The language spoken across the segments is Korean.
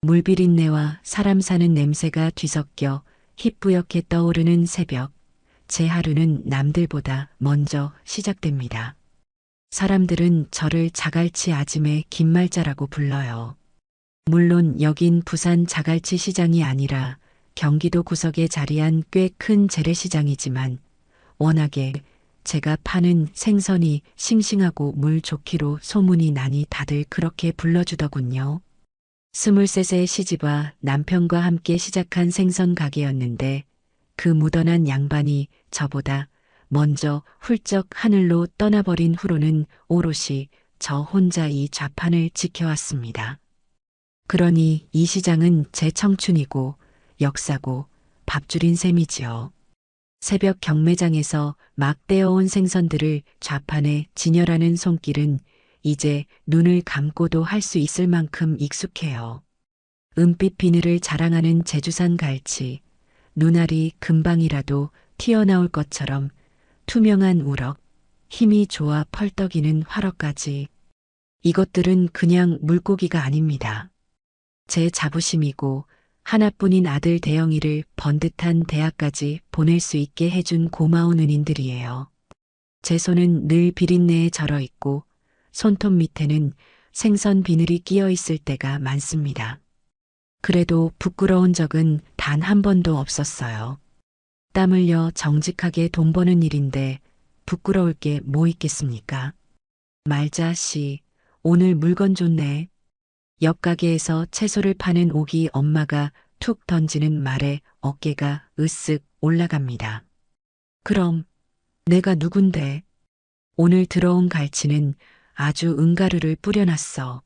물비린내와 사람 사는 냄새가 뒤섞여 희뿌옇게 떠오르는 새벽. 제 하루는 남들보다 먼저 시작됩니다. 사람들은 저를 자갈치 아짐의 김말자라고 불러요. 물론 여긴 부산 자갈치 시장이 아니라 경기도 구석에 자리한 꽤 큰 재래시장이지만 워낙에 제가 파는 생선이 싱싱하고 물 좋기로 소문이 나니 다들 그렇게 불러주더군요. 23세 시집와 남편과 함께 시작한 생선 가게였는데 그 무던한 양반이 저보다 먼저 훌쩍 하늘로 떠나버린 후로는 오롯이 저 혼자 이 좌판을 지켜왔습니다. 그러니 이 시장은 제 청춘이고 역사고 밥줄인 셈이지요. 새벽 경매장에서 막 떼어온 생선들을 좌판에 진열하는 손길은 이제 눈을 감고도 할 수 있을 만큼 익숙해요. 은빛 비늘을 자랑하는 제주산 갈치, 눈알이 금방이라도 튀어나올 것처럼 투명한 우럭, 힘이 좋아 펄떡이는 화로까지. 이것들은 그냥 물고기가 아닙니다. 제 자부심이고 하나뿐인 아들 대영이를 번듯한 대학까지 보낼 수 있게 해준 고마운 은인들이에요. 제 손은 늘 비린내에 절어 있고 손톱 밑에는 생선 비늘이 끼어 있을 때가 많습니다. 그래도 부끄러운 적은 단 한 번도 없었어요. 땀 흘려 정직하게 돈 버는 일인데 부끄러울 게 뭐 있겠습니까? 말자 씨, 오늘 물건 좋네. 옆 가게에서 채소를 파는 오기 엄마가 툭 던지는 말에 어깨가 으쓱 올라갑니다. 그럼 내가 누군데? 오늘 들어온 갈치는 아주 은가루를 뿌려놨어.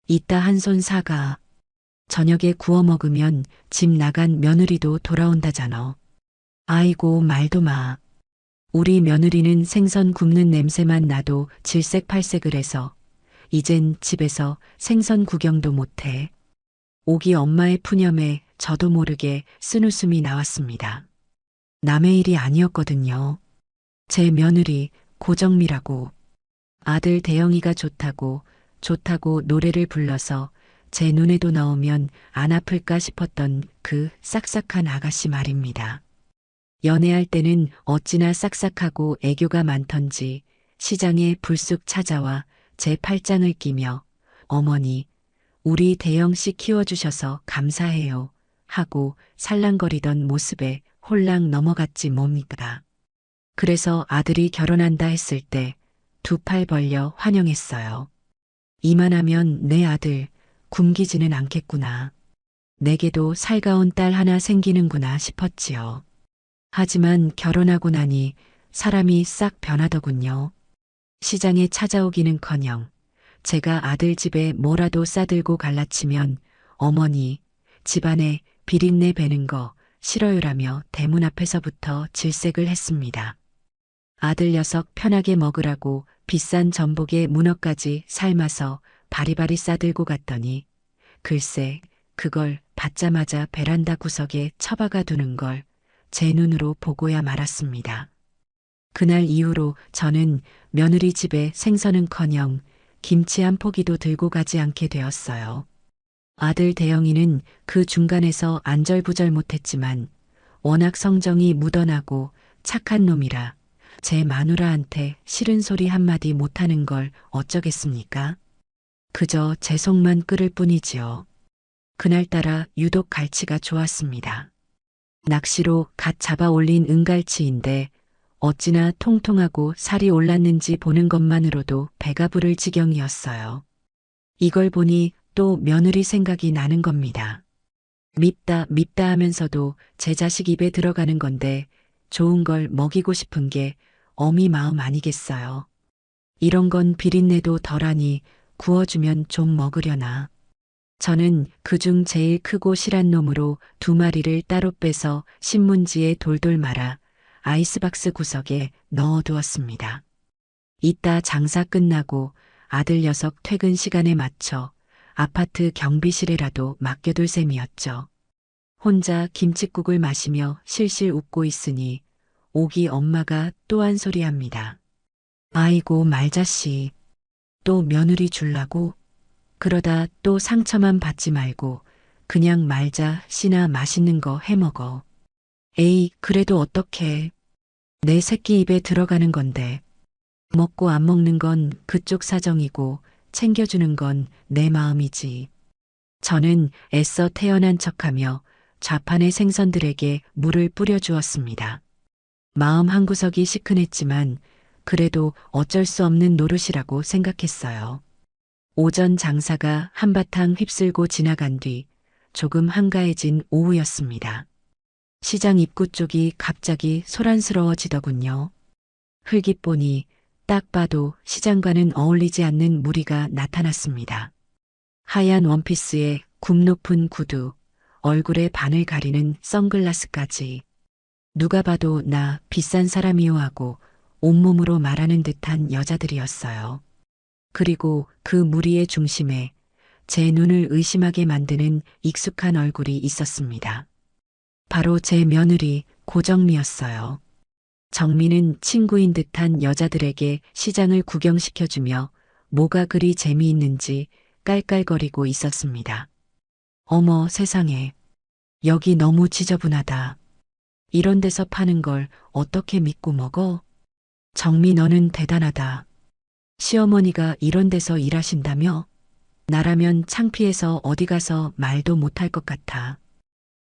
이따 한 손 사가. 저녁에 구워 먹으면 집 나간 며느리도 돌아온다잖아. 아이고 말도 마. 우리 며느리는 생선 굽는 냄새만 나도 질색팔색을 해서 이젠 집에서 생선 구경도 못해. 오기 엄마의 푸념에 저도 모르게 쓴웃음이 나왔습니다. 남의 일이 아니었거든요. 제 며느리 고정미라고. 아들 대영이가 좋다고 노래를 불러서 제 눈에도 넣으면 안 아플까 싶었던 그 싹싹한 아가씨 말입니다. 연애할 때는 어찌나 싹싹하고 애교가 많던지 시장에 불쑥 찾아와 제 팔짱을 끼며 어머니, 우리 대영씨 키워주셔서 감사해요 하고 살랑거리던 모습에 홀랑 넘어갔지 뭡니까. 그래서 아들이 결혼한다 했을 때 두 팔 벌려 환영했어요. 이만하면 내 아들 굶기지는 않겠구나. 내게도 살가운 딸 하나 생기는구나 싶었지요. 하지만 결혼하고 나니 사람이 싹 변하더군요. 시장에 찾아오기는커녕 제가 아들 집에 뭐라도 싸들고 갈라치면 어머니 집안에 비린내 배는 거 싫어요라며 대문 앞에서부터 질색을 했습니다. 아들 녀석 편하게 먹으라고 비싼 전복에 문어까지 삶아서 바리바리 싸들고 갔더니 글쎄 그걸 받자마자 베란다 구석에 처박아 두는 걸 제 눈으로 보고야 말았습니다. 그날 이후로 저는 며느리 집에 생선은커녕 김치 한 포기도 들고 가지 않게 되었어요. 아들 대영이는 그 중간에서 안절부절 못했지만 워낙 성정이 묻어나고 착한 놈이라 제 마누라한테 싫은 소리 한마디 못하는 걸 어쩌겠습니까? 그저 제 속만 끓을 뿐이지요. 그날따라 유독 갈치가 좋았습니다. 낚시로 갓 잡아 올린 은갈치인데 어찌나 통통하고 살이 올랐는지 보는 것만으로도 배가 부를 지경이었어요. 이걸 보니 또 며느리 생각이 나는 겁니다. 밉다 하면서도 제 자식 입에 들어가는 건데 좋은 걸 먹이고 싶은 게 어미 마음 아니겠어요. 이런 건 비린내도 덜하니 구워주면 좀 먹으려나. 저는 그중 제일 크고 실한 놈으로 두 마리를 따로 빼서 신문지에 돌돌 말아 아이스박스 구석에 넣어두었습니다. 이따 장사 끝나고 아들 녀석 퇴근 시간에 맞춰 아파트 경비실에라도 맡겨둘 셈이었죠. 혼자 김칫국을 마시며 실실 웃고 있으니 오기 엄마가 또 한 소리 합니다. 아이고 말자씨, 또 며느리 줄라고? 그러다 또 상처만 받지 말고 그냥 말자, 씨나 맛있는 거 해먹어. 에이, 그래도 어떡해. 내 새끼 입에 들어가는 건데. 먹고 안 먹는 건 그쪽 사정이고 챙겨주는 건 내 마음이지. 저는 애써 태어난 척하며 좌판의 생선들에게 물을 뿌려주었습니다. 마음 한구석이 시큰했지만 그래도 어쩔 수 없는 노릇이라고 생각했어요. 오전 장사가 한바탕 휩쓸고 지나간 뒤 조금 한가해진 오후였습니다. 시장 입구 쪽이 갑자기 소란스러워지더군요. 흙이 보니 딱 봐도 시장과는 어울리지 않는 무리가 나타났습니다. 하얀 원피스에 굽 높은 구두, 얼굴에 반을 가리는 선글라스까지. 누가 봐도 나 비싼 사람이요 하고 온몸으로 말하는 듯한 여자들이었어요. 그리고 그 무리의 중심에 제 눈을 의심하게 만드는 익숙한 얼굴이 있었습니다. 바로 제 며느리 고정미였어요. 정미는 친구인 듯한 여자들에게 시장을 구경시켜주며 뭐가 그리 재미있는지 깔깔거리고 있었습니다. 어머 세상에, 여기 너무 지저분하다. 이런 데서 파는 걸 어떻게 믿고 먹어? 정미 너는 대단하다. 시어머니가 이런 데서 일하신다며? 나라면 창피해서 어디 가서 말도 못할 것 같아.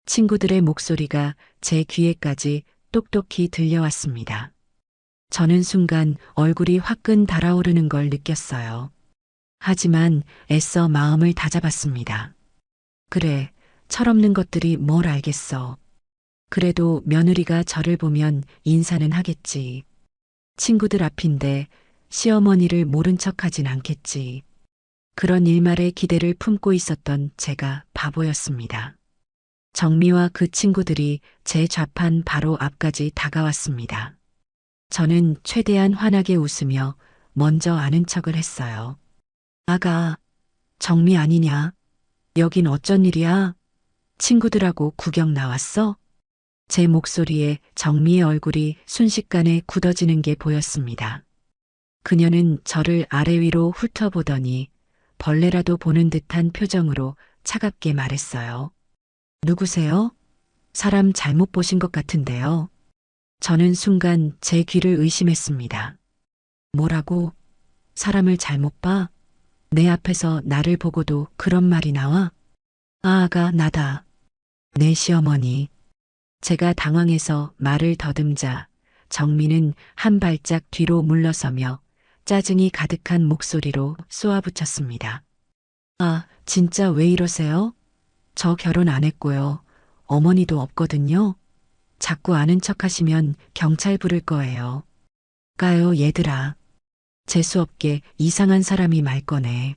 친구들의 목소리가 제 귀에까지 똑똑히 들려왔습니다. 저는 순간 얼굴이 화끈 달아오르는 걸 느꼈어요. 하지만 애써 마음을 다잡았습니다. 그래, 철없는 것들이 뭘 알겠어. 그래도 며느리가 저를 보면 인사는 하겠지. 친구들 앞인데 시어머니를 모른 척하진 않겠지. 그런 일말의 기대를 품고 있었던 제가 바보였습니다. 정미와 그 친구들이 제 좌판 바로 앞까지 다가왔습니다. 저는 최대한 환하게 웃으며 먼저 아는 척을 했어요. 아가, 정미 아니냐? 여긴 어쩐 일이야? 친구들하고 구경 나왔어? 제 목소리에 정미의 얼굴이 순식간에 굳어지는 게 보였습니다. 그녀는 저를 아래 위로 훑어보더니 벌레라도 보는 듯한 표정으로 차갑게 말했어요. 누구세요? 사람 잘못 보신 것 같은데요. 저는 순간 제 귀를 의심했습니다. 뭐라고? 사람을 잘못 봐? 내 앞에서 나를 보고도 그런 말이 나와? 아가 나다. 내 시어머니. 제가 당황해서 말을 더듬자 정미는 한 발짝 뒤로 물러서며 짜증이 가득한 목소리로 쏘아붙였습니다. 아, 진짜 왜 이러세요? 저 결혼 안 했고요. 어머니도 없거든요. 자꾸 아는 척 하시면 경찰 부를 거예요. 가요, 얘들아. 재수없게 이상한 사람이 말 거네.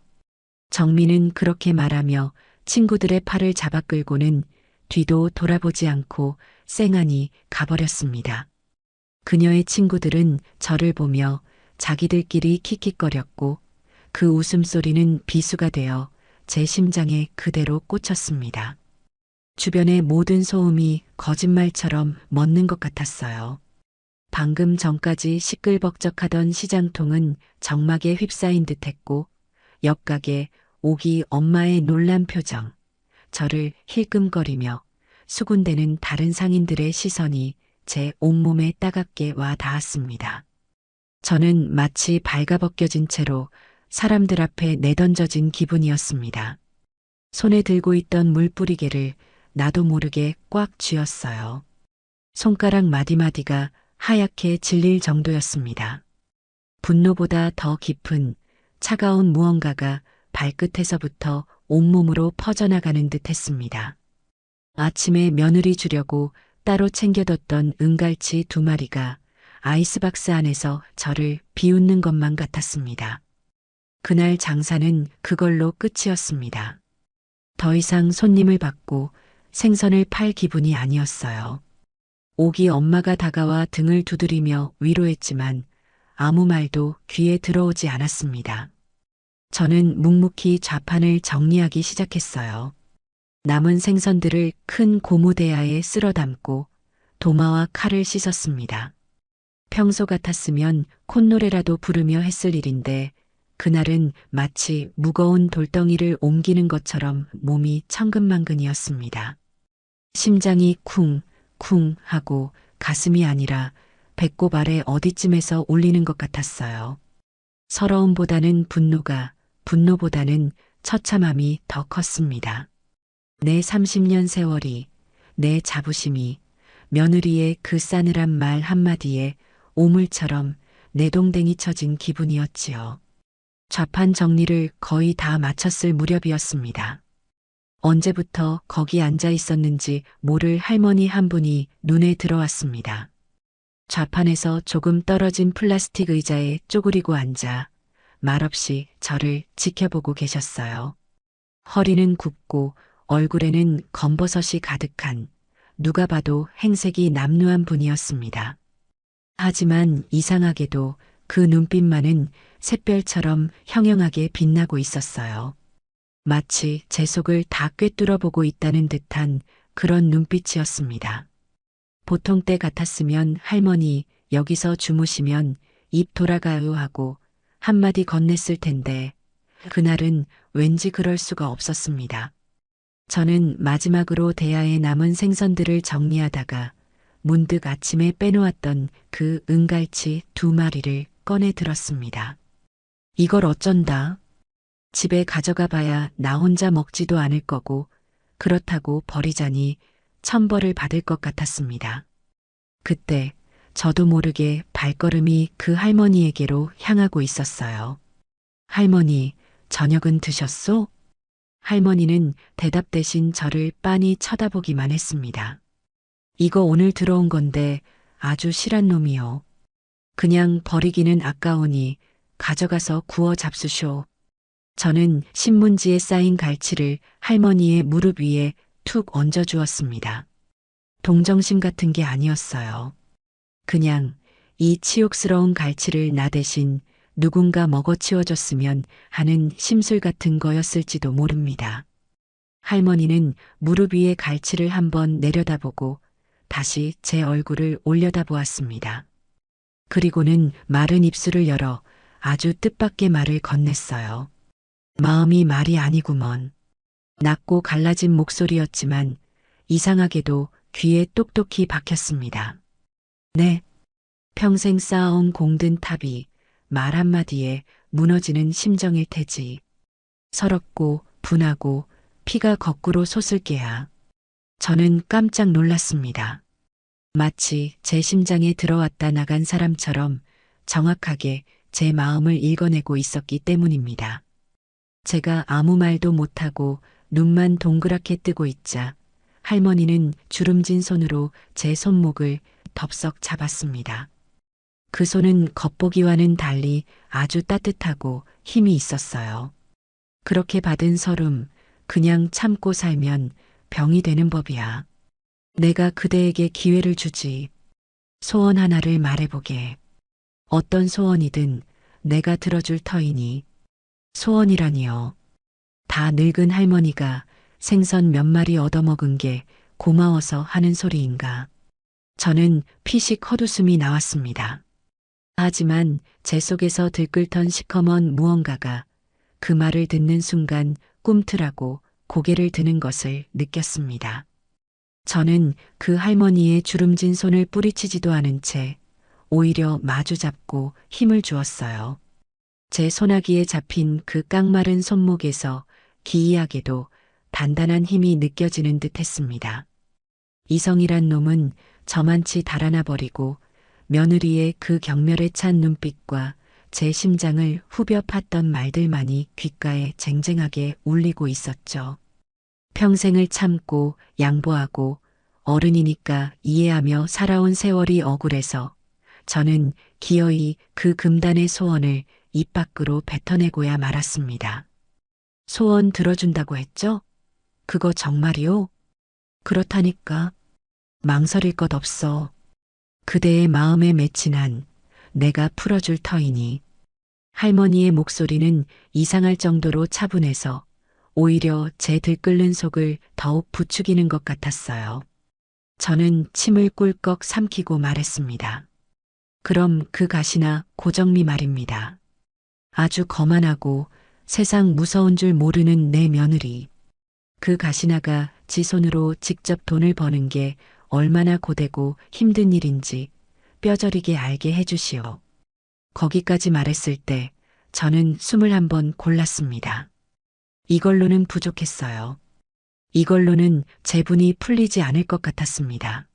정미는 그렇게 말하며 친구들의 팔을 잡아 끌고는 뒤도 돌아보지 않고 쌩하니 가버렸습니다. 그녀의 친구들은 저를 보며 자기들끼리 킥킥거렸고 그 웃음소리는 비수가 되어 제 심장에 그대로 꽂혔습니다. 주변의 모든 소음이 거짓말처럼 멎는 것 같았어요. 방금 전까지 시끌벅적하던 시장통은 정막에 휩싸인 듯했고 옆가게 오기 엄마의 놀란 표정, 저를 힐끔거리며 수군대는 다른 상인들의 시선이 제 온몸에 따갑게 와 닿았습니다. 저는 마치 발가벗겨진 채로 사람들 앞에 내던져진 기분이었습니다. 손에 들고 있던 물뿌리개를 나도 모르게 꽉 쥐었어요. 손가락 마디마디가 하얗게 질릴 정도였습니다. 분노보다 더 깊은 차가운 무언가가 발끝에서부터 온몸으로 퍼져나가는 듯 했습니다. 아침에 며느리 주려고 따로 챙겨뒀던 은갈치 2마리가 아이스박스 안에서 저를 비웃는 것만 같았습니다. 그날 장사는 그걸로 끝이었습니다. 더 이상 손님을 받고 생선을 팔 기분이 아니었어요. 오기 엄마가 다가와 등을 두드리며 위로했지만 아무 말도 귀에 들어오지 않았습니다. 저는 묵묵히 좌판을 정리하기 시작했어요. 남은 생선들을 큰 고무대야에 쓸어 담고 도마와 칼을 씻었습니다. 평소 같았으면 콧노래라도 부르며 했을 일인데 그날은 마치 무거운 돌덩이를 옮기는 것처럼 몸이 천근만근이었습니다. 심장이 쿵쿵 하고 가슴이 아니라 배꼽 아래 어디쯤에서 울리는 것 같았어요. 서러움보다는 분노보다는 처참함이 더 컸습니다. 내 30년 세월이, 내 자부심이, 며느리의 그 싸늘한 말 한마디에 오물처럼 내동댕이 쳐진 기분이었지요. 좌판 정리를 거의 다 마쳤을 무렵이었습니다. 언제부터 거기 앉아 있었는지 모를 할머니 한 분이 눈에 들어왔습니다. 좌판에서 조금 떨어진 플라스틱 의자에 쪼그리고 앉아 말없이 저를 지켜보고 계셨어요. 허리는 굽고 얼굴에는 검버섯이 가득한 누가 봐도 행색이 남루한 분이었습니다. 하지만 이상하게도 그 눈빛만은 샛별처럼 형형하게 빛나고 있었어요. 마치 제 속을 다 꿰뚫어 보고 있다는 듯한 그런 눈빛이었습니다. 보통 때 같았으면 할머니 여기서 주무시면 입 돌아가요 하고 한마디 건넸을 텐데 그날은 왠지 그럴 수가 없었습니다. 저는 마지막으로 대야에 남은 생선들을 정리하다가 문득 아침에 빼놓았던 그 은갈치 2마리를 꺼내 들었습니다. 이걸 어쩐다. 집에 가져가 봐야 나 혼자 먹지도 않을 거고 그렇다고 버리자니 천벌을 받을 것 같았습니다. 그때 저도 모르게 발걸음이 그 할머니에게로 향하고 있었어요. 할머니, 저녁은 드셨소? 할머니는 대답 대신 저를 빤히 쳐다보기만 했습니다. 이거 오늘 들어온 건데 아주 실한 놈이요. 그냥 버리기는 아까우니 가져가서 구워 잡수쇼. 저는 신문지에 쌓인 갈치를 할머니의 무릎 위에 툭 얹어 주었습니다. 동정심 같은 게 아니었어요. 그냥 이 치욕스러운 갈치를 나 대신 누군가 먹어치워줬으면 하는 심술 같은 거였을지도 모릅니다. 할머니는 무릎 위에 갈치를 한번 내려다보고 다시 제 얼굴을 올려다보았습니다. 그리고는 마른 입술을 열어 아주 뜻밖의 말을 건넸어요. 마음이 말이 아니구먼. 낮고 갈라진 목소리였지만 이상하게도 귀에 똑똑히 박혔습니다. 네. 평생 쌓아온 공든 탑이 말 한마디에 무너지는 심정일 테지. 서럽고 분하고 피가 거꾸로 솟을게야. 저는 깜짝 놀랐습니다. 마치 제 심장에 들어왔다 나간 사람처럼 정확하게 제 마음을 읽어내고 있었기 때문입니다. 제가 아무 말도 못하고 눈만 동그랗게 뜨고 있자 할머니는 주름진 손으로 제 손목을 덥석 잡았습니다. 그 손은 겉보기와는 달리 아주 따뜻하고 힘이 있었어요. 그렇게 받은 서름, 그냥 참고 살면 병이 되는 법이야. 내가 그대에게 기회를 주지. 소원 하나를 말해보게. 어떤 소원이든 내가 들어줄 터이니. 소원이라니요. 다 늙은 할머니가 생선 몇 마리 얻어먹은 게 고마워서 하는 소리인가. 저는 피식 헛웃음이 나왔습니다. 하지만 제 속에서 들끓던 시커먼 무언가가 그 말을 듣는 순간 꿈틀하고 고개를 드는 것을 느꼈습니다. 저는 그 할머니의 주름진 손을 뿌리치지도 않은 채 오히려 마주 잡고 힘을 주었어요. 제 소나기에 잡힌 그 깡마른 손목에서 기이하게도 단단한 힘이 느껴지는 듯 했습니다. 이성이란 놈은 저만치 달아나 버리고 며느리의 그 경멸에 찬 눈빛과 제 심장을 후벼 팠던 말들만이 귓가에 쟁쟁하게 울리고 있었죠. 평생을 참고 양보하고 어른이니까 이해하며 살아온 세월이 억울해서 저는 기어이 그 금단의 소원을 입 밖으로 뱉어내고야 말았습니다. 소원 들어준다고 했죠? 그거 정말이요? 그렇다니까. 망설일 것 없어. 그대의 마음에 맺힌 한 내가 풀어줄 터이니. 할머니의 목소리는 이상할 정도로 차분해서 오히려 제 들끓는 속을 더욱 부추기는 것 같았어요. 저는 침을 꿀꺽 삼키고 말했습니다. 그럼 그 가시나 고정미 말입니다. 아주 거만하고 세상 무서운 줄 모르는 내 며느리. 그 가시나가 지 손으로 직접 돈을 버는 게 얼마나 고되고 힘든 일인지 뼈저리게 알게 해주시오. 거기까지 말했을 때 저는 숨을 한번 골랐습니다. 이걸로는 부족했어요. 이걸로는 제분이 풀리지 않을 것 같았습니다.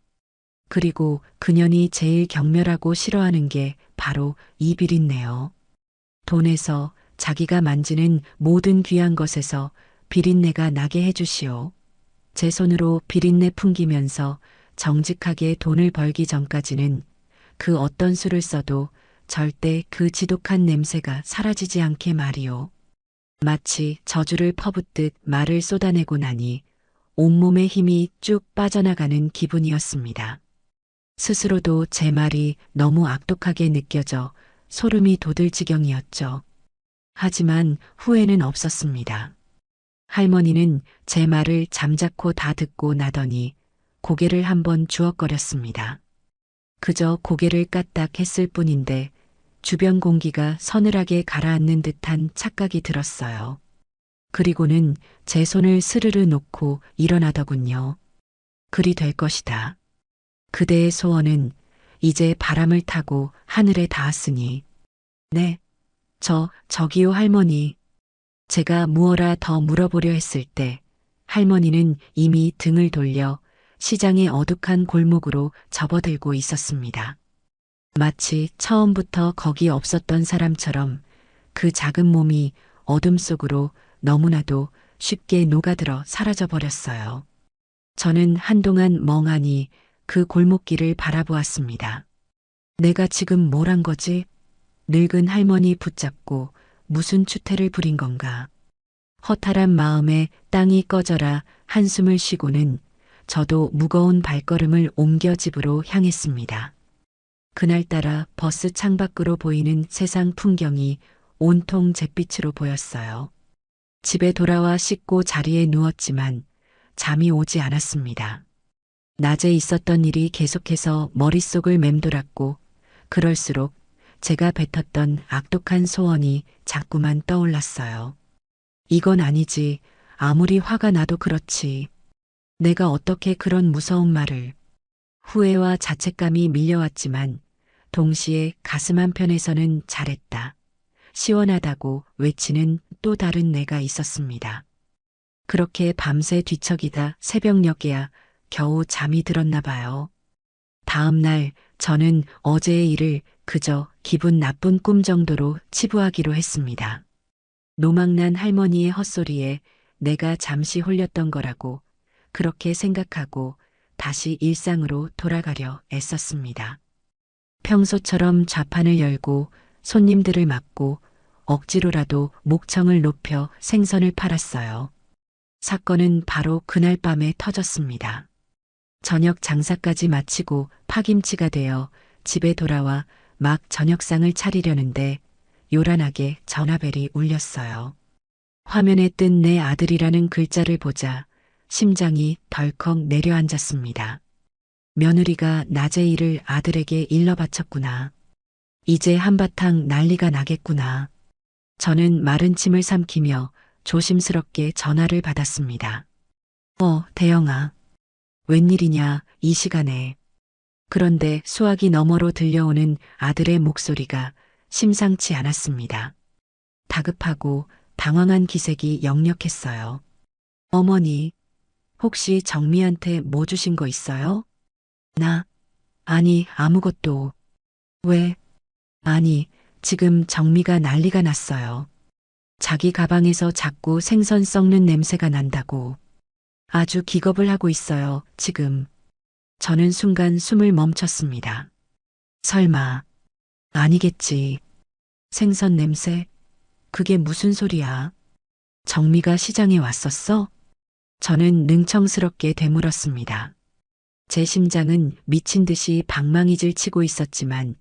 그리고 그년이 제일 경멸하고 싫어하는 게 바로 이 비린내요. 돈에서 자기가 만지는 모든 귀한 것에서 비린내가 나게 해주시오. 제 손으로 비린내 풍기면서 정직하게 돈을 벌기 전까지는 그 어떤 수를 써도 절대 그 지독한 냄새가 사라지지 않게 말이오. 마치 저주를 퍼붓듯 말을 쏟아내고 나니 온몸의 힘이 쭉 빠져나가는 기분이었습니다. 스스로도 제 말이 너무 악독하게 느껴져 소름이 돋을 지경이었죠. 하지만 후회는 없었습니다. 할머니는 제 말을 잠자코 다 듣고 나더니 고개를 한번 주걱거렸습니다. 그저 고개를 까딱 했을 뿐인데 주변 공기가 서늘하게 가라앉는 듯한 착각이 들었어요. 그리고는 제 손을 스르르 놓고 일어나더군요. 그리 될 것이다. 그대의 소원은 이제 바람을 타고 하늘에 닿았으니. 네, 저기요 할머니. 제가 무어라 더 물어보려 했을 때 할머니는 이미 등을 돌려 시장의 어둑한 골목으로 접어들고 있었습니다. 마치 처음부터 거기 없었던 사람처럼 그 작은 몸이 어둠 속으로 너무나도 쉽게 녹아들어 사라져 버렸어요. 저는 한동안 멍하니 그 골목길을 바라보았습니다. 내가 지금 뭘 한 거지? 늙은 할머니 붙잡고 무슨 추태를 부린 건가? 허탈한 마음에 땅이 꺼져라 한숨을 쉬고는 저도 무거운 발걸음을 옮겨 집으로 향했습니다. 그날따라 버스 창밖으로 보이는 세상 풍경이 온통 잿빛으로 보였어요. 집에 돌아와 씻고 자리에 누웠지만 잠이 오지 않았습니다. 낮에 있었던 일이 계속해서 머릿속을 맴돌았고 그럴수록 제가 뱉었던 악독한 소원이 자꾸만 떠올랐어요. 이건 아니지. 아무리 화가 나도 그렇지. 내가 어떻게 그런 무서운 말을. 후회와 자책감이 밀려왔지만 동시에 가슴 한편에서는 잘했다. 시원하다고 외치는 또 다른 내가 있었습니다. 그렇게 밤새 뒤척이다 새벽녘에야 겨우 잠이 들었나 봐요. 다음 날 저는 어제의 일을 그저 기분 나쁜 꿈 정도로 치부하기로 했습니다. 노망난 할머니의 헛소리에 내가 잠시 홀렸던 거라고 그렇게 생각하고 다시 일상으로 돌아가려 애썼습니다. 평소처럼 좌판을 열고 손님들을 맞고 억지로라도 목청을 높여 생선을 팔았어요. 사건은 바로 그날 밤에 터졌습니다. 저녁 장사까지 마치고 파김치가 되어 집에 돌아와 막 저녁상을 차리려는데 요란하게 전화벨이 울렸어요. 화면에 뜬 내 아들이라는 글자를 보자 심장이 덜컥 내려앉았습니다. 며느리가 낮의 일을 아들에게 일러 바쳤구나. 이제 한바탕 난리가 나겠구나. 저는 마른 침을 삼키며 조심스럽게 전화를 받았습니다. 대영아. 웬일이냐, 이 시간에. 그런데 수화기 너머로 들려오는 아들의 목소리가 심상치 않았습니다. 다급하고 당황한 기색이 역력했어요. 어머니, 혹시 정미한테 뭐 주신 거 있어요? 아니, 아무것도. 왜? 아니, 지금 정미가 난리가 났어요. 자기 가방에서 자꾸 생선 썩는 냄새가 난다고. 아주 기겁을 하고 있어요, 지금. 저는 순간 숨을 멈췄습니다. 설마. 아니겠지. 생선 냄새? 그게 무슨 소리야? 정미가 시장에 왔었어? 저는 능청스럽게 되물었습니다. 제 심장은 미친 듯이 방망이질 치고 있었지만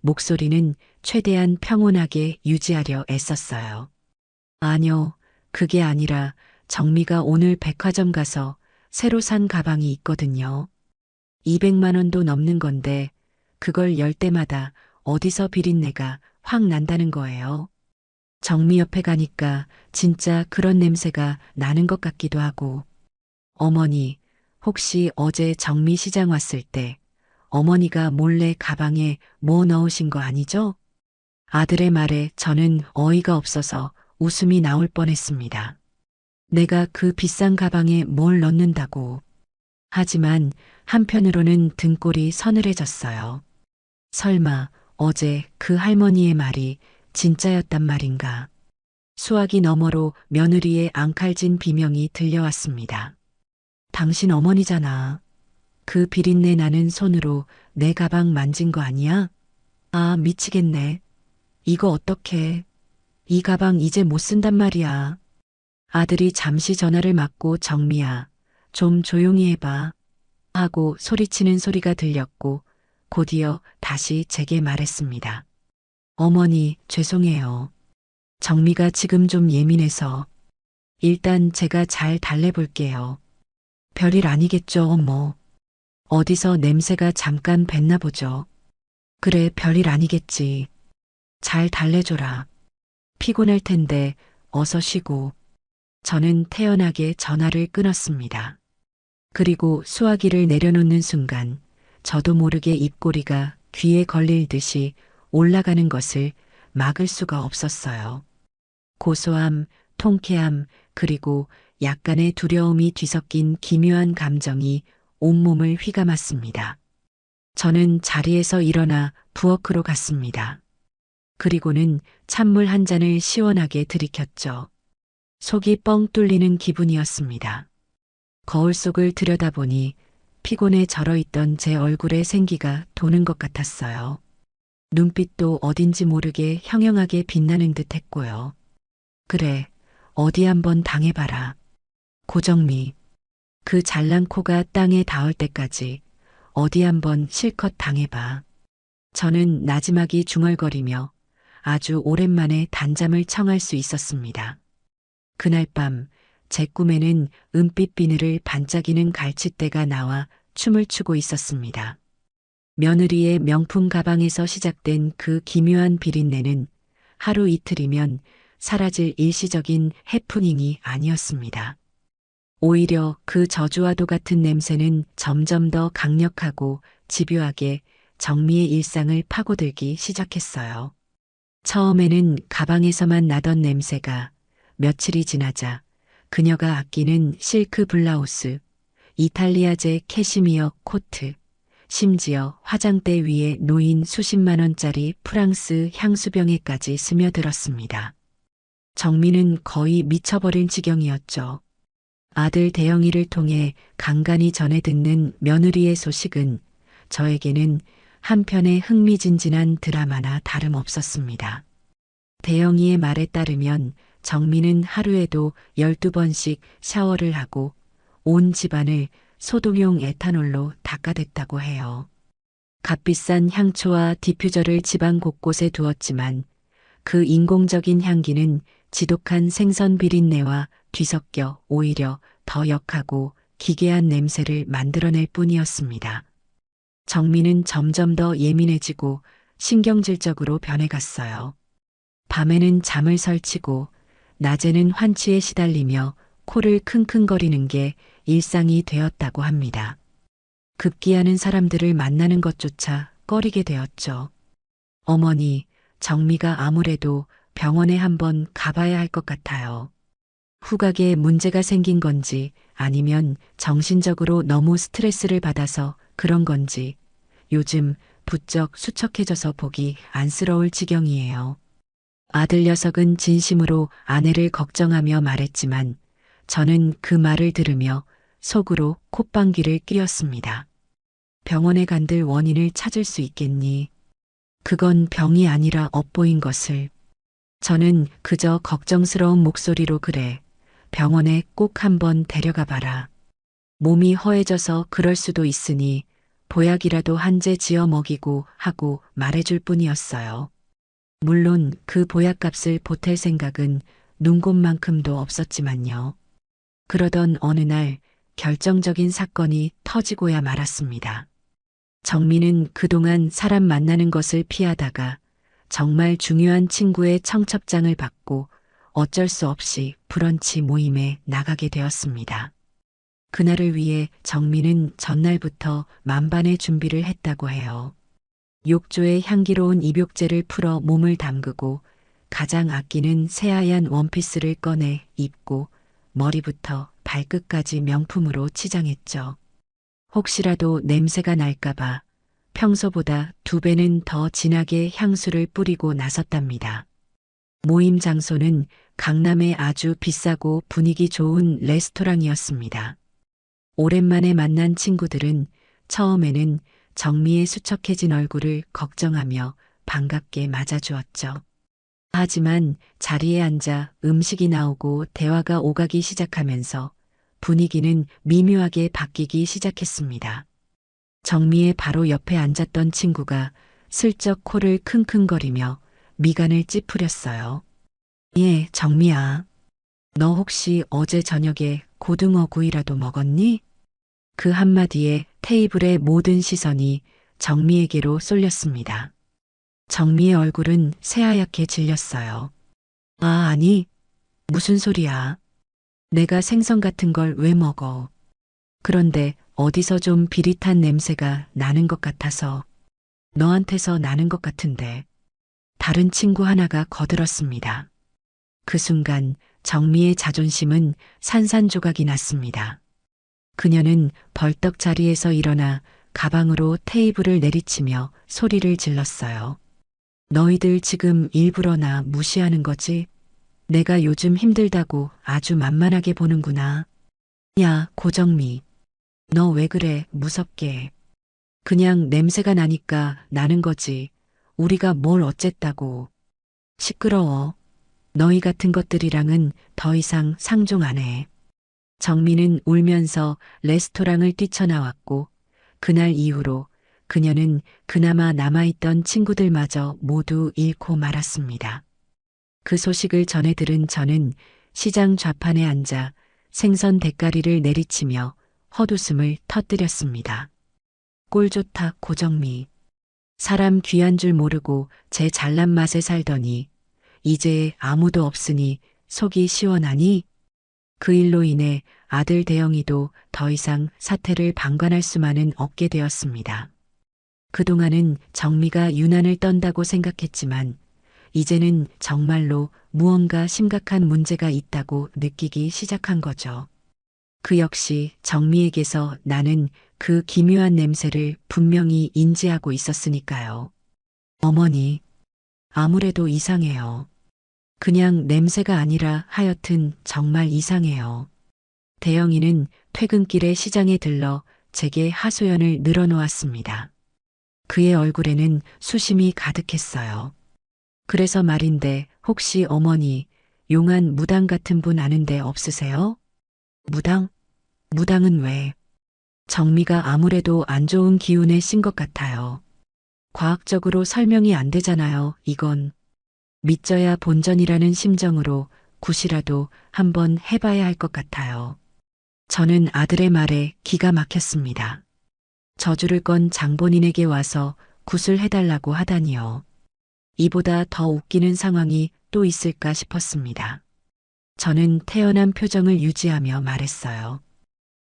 목소리는 최대한 평온하게 유지하려 애썼어요. 아니요, 그게 아니라 정미가 오늘 백화점 가서 새로 산 가방이 있거든요. 200만 원도 넘는 건데 그걸 열 때마다 어디서 비린내가 확 난다는 거예요. 정미 옆에 가니까 진짜 그런 냄새가 나는 것 같기도 하고. 어머니, 혹시 어제 정미 시장 왔을 때 어머니가 몰래 가방에 뭐 넣으신 거 아니죠? 아들의 말에 저는 어이가 없어서 웃음이 나올 뻔했습니다. 내가 그 비싼 가방에 뭘 넣는다고. 하지만 한편으로는 등골이 서늘해졌어요. 설마 어제 그 할머니의 말이 진짜였단 말인가. 수화기 너머로 며느리의 앙칼진 비명이 들려왔습니다. 당신 어머니잖아. 그 비린내 나는 손으로 내 가방 만진 거 아니야? 아, 미치겠네. 이거 어떡해. 이 가방 이제 못 쓴단 말이야. 아들이 잠시 전화를 막고 정미야, 좀 조용히 해봐. 하고 소리치는 소리가 들렸고 곧이어 다시 제게 말했습니다. 어머니, 죄송해요. 정미가 지금 좀 예민해서. 일단 제가 잘 달래볼게요. 별일 아니겠죠, 어머. 어디서 냄새가 잠깐 뱄나 보죠. 그래, 별일 아니겠지. 잘 달래줘라. 피곤할 텐데 어서 쉬고. 저는 태연하게 전화를 끊었습니다. 그리고 수화기를 내려놓는 순간 저도 모르게 입꼬리가 귀에 걸릴 듯이 올라가는 것을 막을 수가 없었어요. 고소함, 통쾌함, 그리고 약간의 두려움이 뒤섞인 기묘한 감정이 온몸을 휘감았습니다. 저는 자리에서 일어나 부엌으로 갔습니다. 그리고는 찬물 한 잔을 시원하게 들이켰죠. 속이 뻥 뚫리는 기분이었습니다. 거울 속을 들여다보니 피곤에 절어있던 제 얼굴에 생기가 도는 것 같았어요. 눈빛도 어딘지 모르게 형형하게 빛나는 듯 했고요. 그래, 어디 한번 당해봐라. 고정미. 그 잘난 코가 땅에 닿을 때까지 어디 한번 실컷 당해봐. 저는 나지막이 중얼거리며 아주 오랜만에 단잠을 청할 수 있었습니다. 그날 밤 제 꿈에는 은빛 비늘을 반짝이는 갈치대가 나와 춤을 추고 있었습니다. 며느리의 명품 가방에서 시작된 그 기묘한 비린내는 하루 이틀이면 사라질 일시적인 해프닝이 아니었습니다. 오히려 그 저주와도 같은 냄새는 점점 더 강력하고 집요하게 정미의 일상을 파고들기 시작했어요. 처음에는 가방에서만 나던 냄새가 며칠이 지나자 그녀가 아끼는 실크 블라우스, 이탈리아제 캐시미어 코트, 심지어 화장대 위에 놓인 수십만 원짜리 프랑스 향수병에까지 스며들었습니다. 정미는 거의 미쳐버린 지경이었죠. 아들 대영이를 통해 간간히 전해 듣는 며느리의 소식은 저에게는 한편의 흥미진진한 드라마나 다름없었습니다. 대영이의 말에 따르면 정미는 하루에도 12번씩 샤워를 하고 온 집안을 소독용 에탄올로 닦아댔다고 해요. 값비싼 향초와 디퓨저를 집안 곳곳에 두었지만 그 인공적인 향기는 지독한 생선 비린내와 뒤섞여 오히려 더 역하고 기괴한 냄새를 만들어낼 뿐이었습니다. 정미는 점점 더 예민해지고 신경질적으로 변해갔어요. 밤에는 잠을 설치고 낮에는 환취에 시달리며 코를 킁킁거리는 게 일상이 되었다고 합니다. 급기야는 사람들을 만나는 것조차 꺼리게 되었죠. 어머니, 정미가 아무래도 병원에 한번 가봐야 할 것 같아요. 후각에 문제가 생긴 건지 아니면 정신적으로 너무 스트레스를 받아서 그런 건지 요즘 부쩍 수척해져서 보기 안쓰러울 지경이에요. 아들 녀석은 진심으로 아내를 걱정하며 말했지만 저는 그 말을 들으며 속으로 콧방귀를 뀌었습니다. 병원에 간들 원인을 찾을 수 있겠니? 그건 병이 아니라 엇보인 것을. 저는 그저 걱정스러운 목소리로 그래. 병원에 꼭 한번 데려가 봐라. 몸이 허해져서 그럴 수도 있으니 보약이라도 한 제 지어 먹이고 하고 말해줄 뿐이었어요. 물론 그 보약값을 보탤 생각은 눈곱만큼도 없었지만요. 그러던 어느 날 결정적인 사건이 터지고야 말았습니다. 정미는 그동안 사람 만나는 것을 피하다가 정말 중요한 친구의 청첩장을 받고 어쩔 수 없이 브런치 모임에 나가게 되었습니다. 그날을 위해 정미는 전날부터 만반의 준비를 했다고 해요. 욕조에 향기로운 입욕제를 풀어 몸을 담그고 가장 아끼는 새하얀 원피스를 꺼내 입고 머리부터 발끝까지 명품으로 치장했죠. 혹시라도 냄새가 날까봐 평소보다 2배는 더 진하게 향수를 뿌리고 나섰답니다. 모임 장소는 강남의 아주 비싸고 분위기 좋은 레스토랑이었습니다. 오랜만에 만난 친구들은 처음에는 정미의 수척해진 얼굴을 걱정하며 반갑게 맞아주었죠. 하지만 자리에 앉아 음식이 나오고 대화가 오가기 시작하면서 분위기는 미묘하게 바뀌기 시작했습니다. 정미의 바로 옆에 앉았던 친구가 슬쩍 코를 킁킁거리며 미간을 찌푸렸어요. 예, 정미야. 너 혹시 어제 저녁에 고등어 구이라도 먹었니? 그 한마디에 테이블의 모든 시선이 정미에게로 쏠렸습니다. 정미의 얼굴은 새하얗게 질렸어요. 아, 아니, 무슨 소리야. 내가 생선 같은 걸 왜 먹어. 그런데 어디서 좀 비릿한 냄새가 나는 것 같아서 너한테서 나는 것 같은데. 다른 친구 하나가 거들었습니다. 그 순간 정미의 자존심은 산산조각이 났습니다. 그녀는 벌떡 자리에서 일어나 가방으로 테이블을 내리치며 소리를 질렀어요. 너희들 지금 일부러 나 무시하는 거지? 내가 요즘 힘들다고 아주 만만하게 보는구나. 야, 고정미. 너 왜 그래, 무섭게. 그냥 냄새가 나니까 나는 거지. 우리가 뭘 어쨌다고. 시끄러워. 너희 같은 것들이랑은 더 이상 상종 안 해. 정미는 울면서 레스토랑을 뛰쳐나왔고 그날 이후로 그녀는 그나마 남아있던 친구들마저 모두 잃고 말았습니다. 그 소식을 전해 들은 저는 시장 좌판에 앉아 생선 대가리를 내리치며 헛웃음을 터뜨렸습니다. 꼴 좋다, 고정미. 사람 귀한 줄 모르고 제 잘난 맛에 살더니 이제 아무도 없으니 속이 시원하니? 그 일로 인해 아들 대영이도 더 이상 사태를 방관할 수만은 없게 되었습니다. 그동안은 정미가 유난을 떤다고 생각했지만 이제는 정말로 무언가 심각한 문제가 있다고 느끼기 시작한 거죠. 그 역시 정미에게서 나는 그 기묘한 냄새를 분명히 인지하고 있었으니까요. 어머니, 아무래도 이상해요. 그냥 냄새가 아니라 하여튼 정말 이상해요. 대영이는 퇴근길에 시장에 들러 제게 하소연을 늘어놓았습니다. 그의 얼굴에는 수심이 가득했어요. 그래서 말인데 혹시 어머니 용한 무당 같은 분 아는데 없으세요? 무당? 무당은 왜? 정미가 아무래도 안 좋은 기운에 씬 것 같아요. 과학적으로 설명이 안 되잖아요, 이건. 믿져야 본전이라는 심정으로 굿이라도 한번 해봐야 할 것 같아요. 저는 아들의 말에 기가 막혔습니다. 저주를 건 장본인에게 와서 굿을 해달라고 하다니요. 이보다 더 웃기는 상황이 또 있을까 싶었습니다. 저는 태연한 표정을 유지하며 말했어요.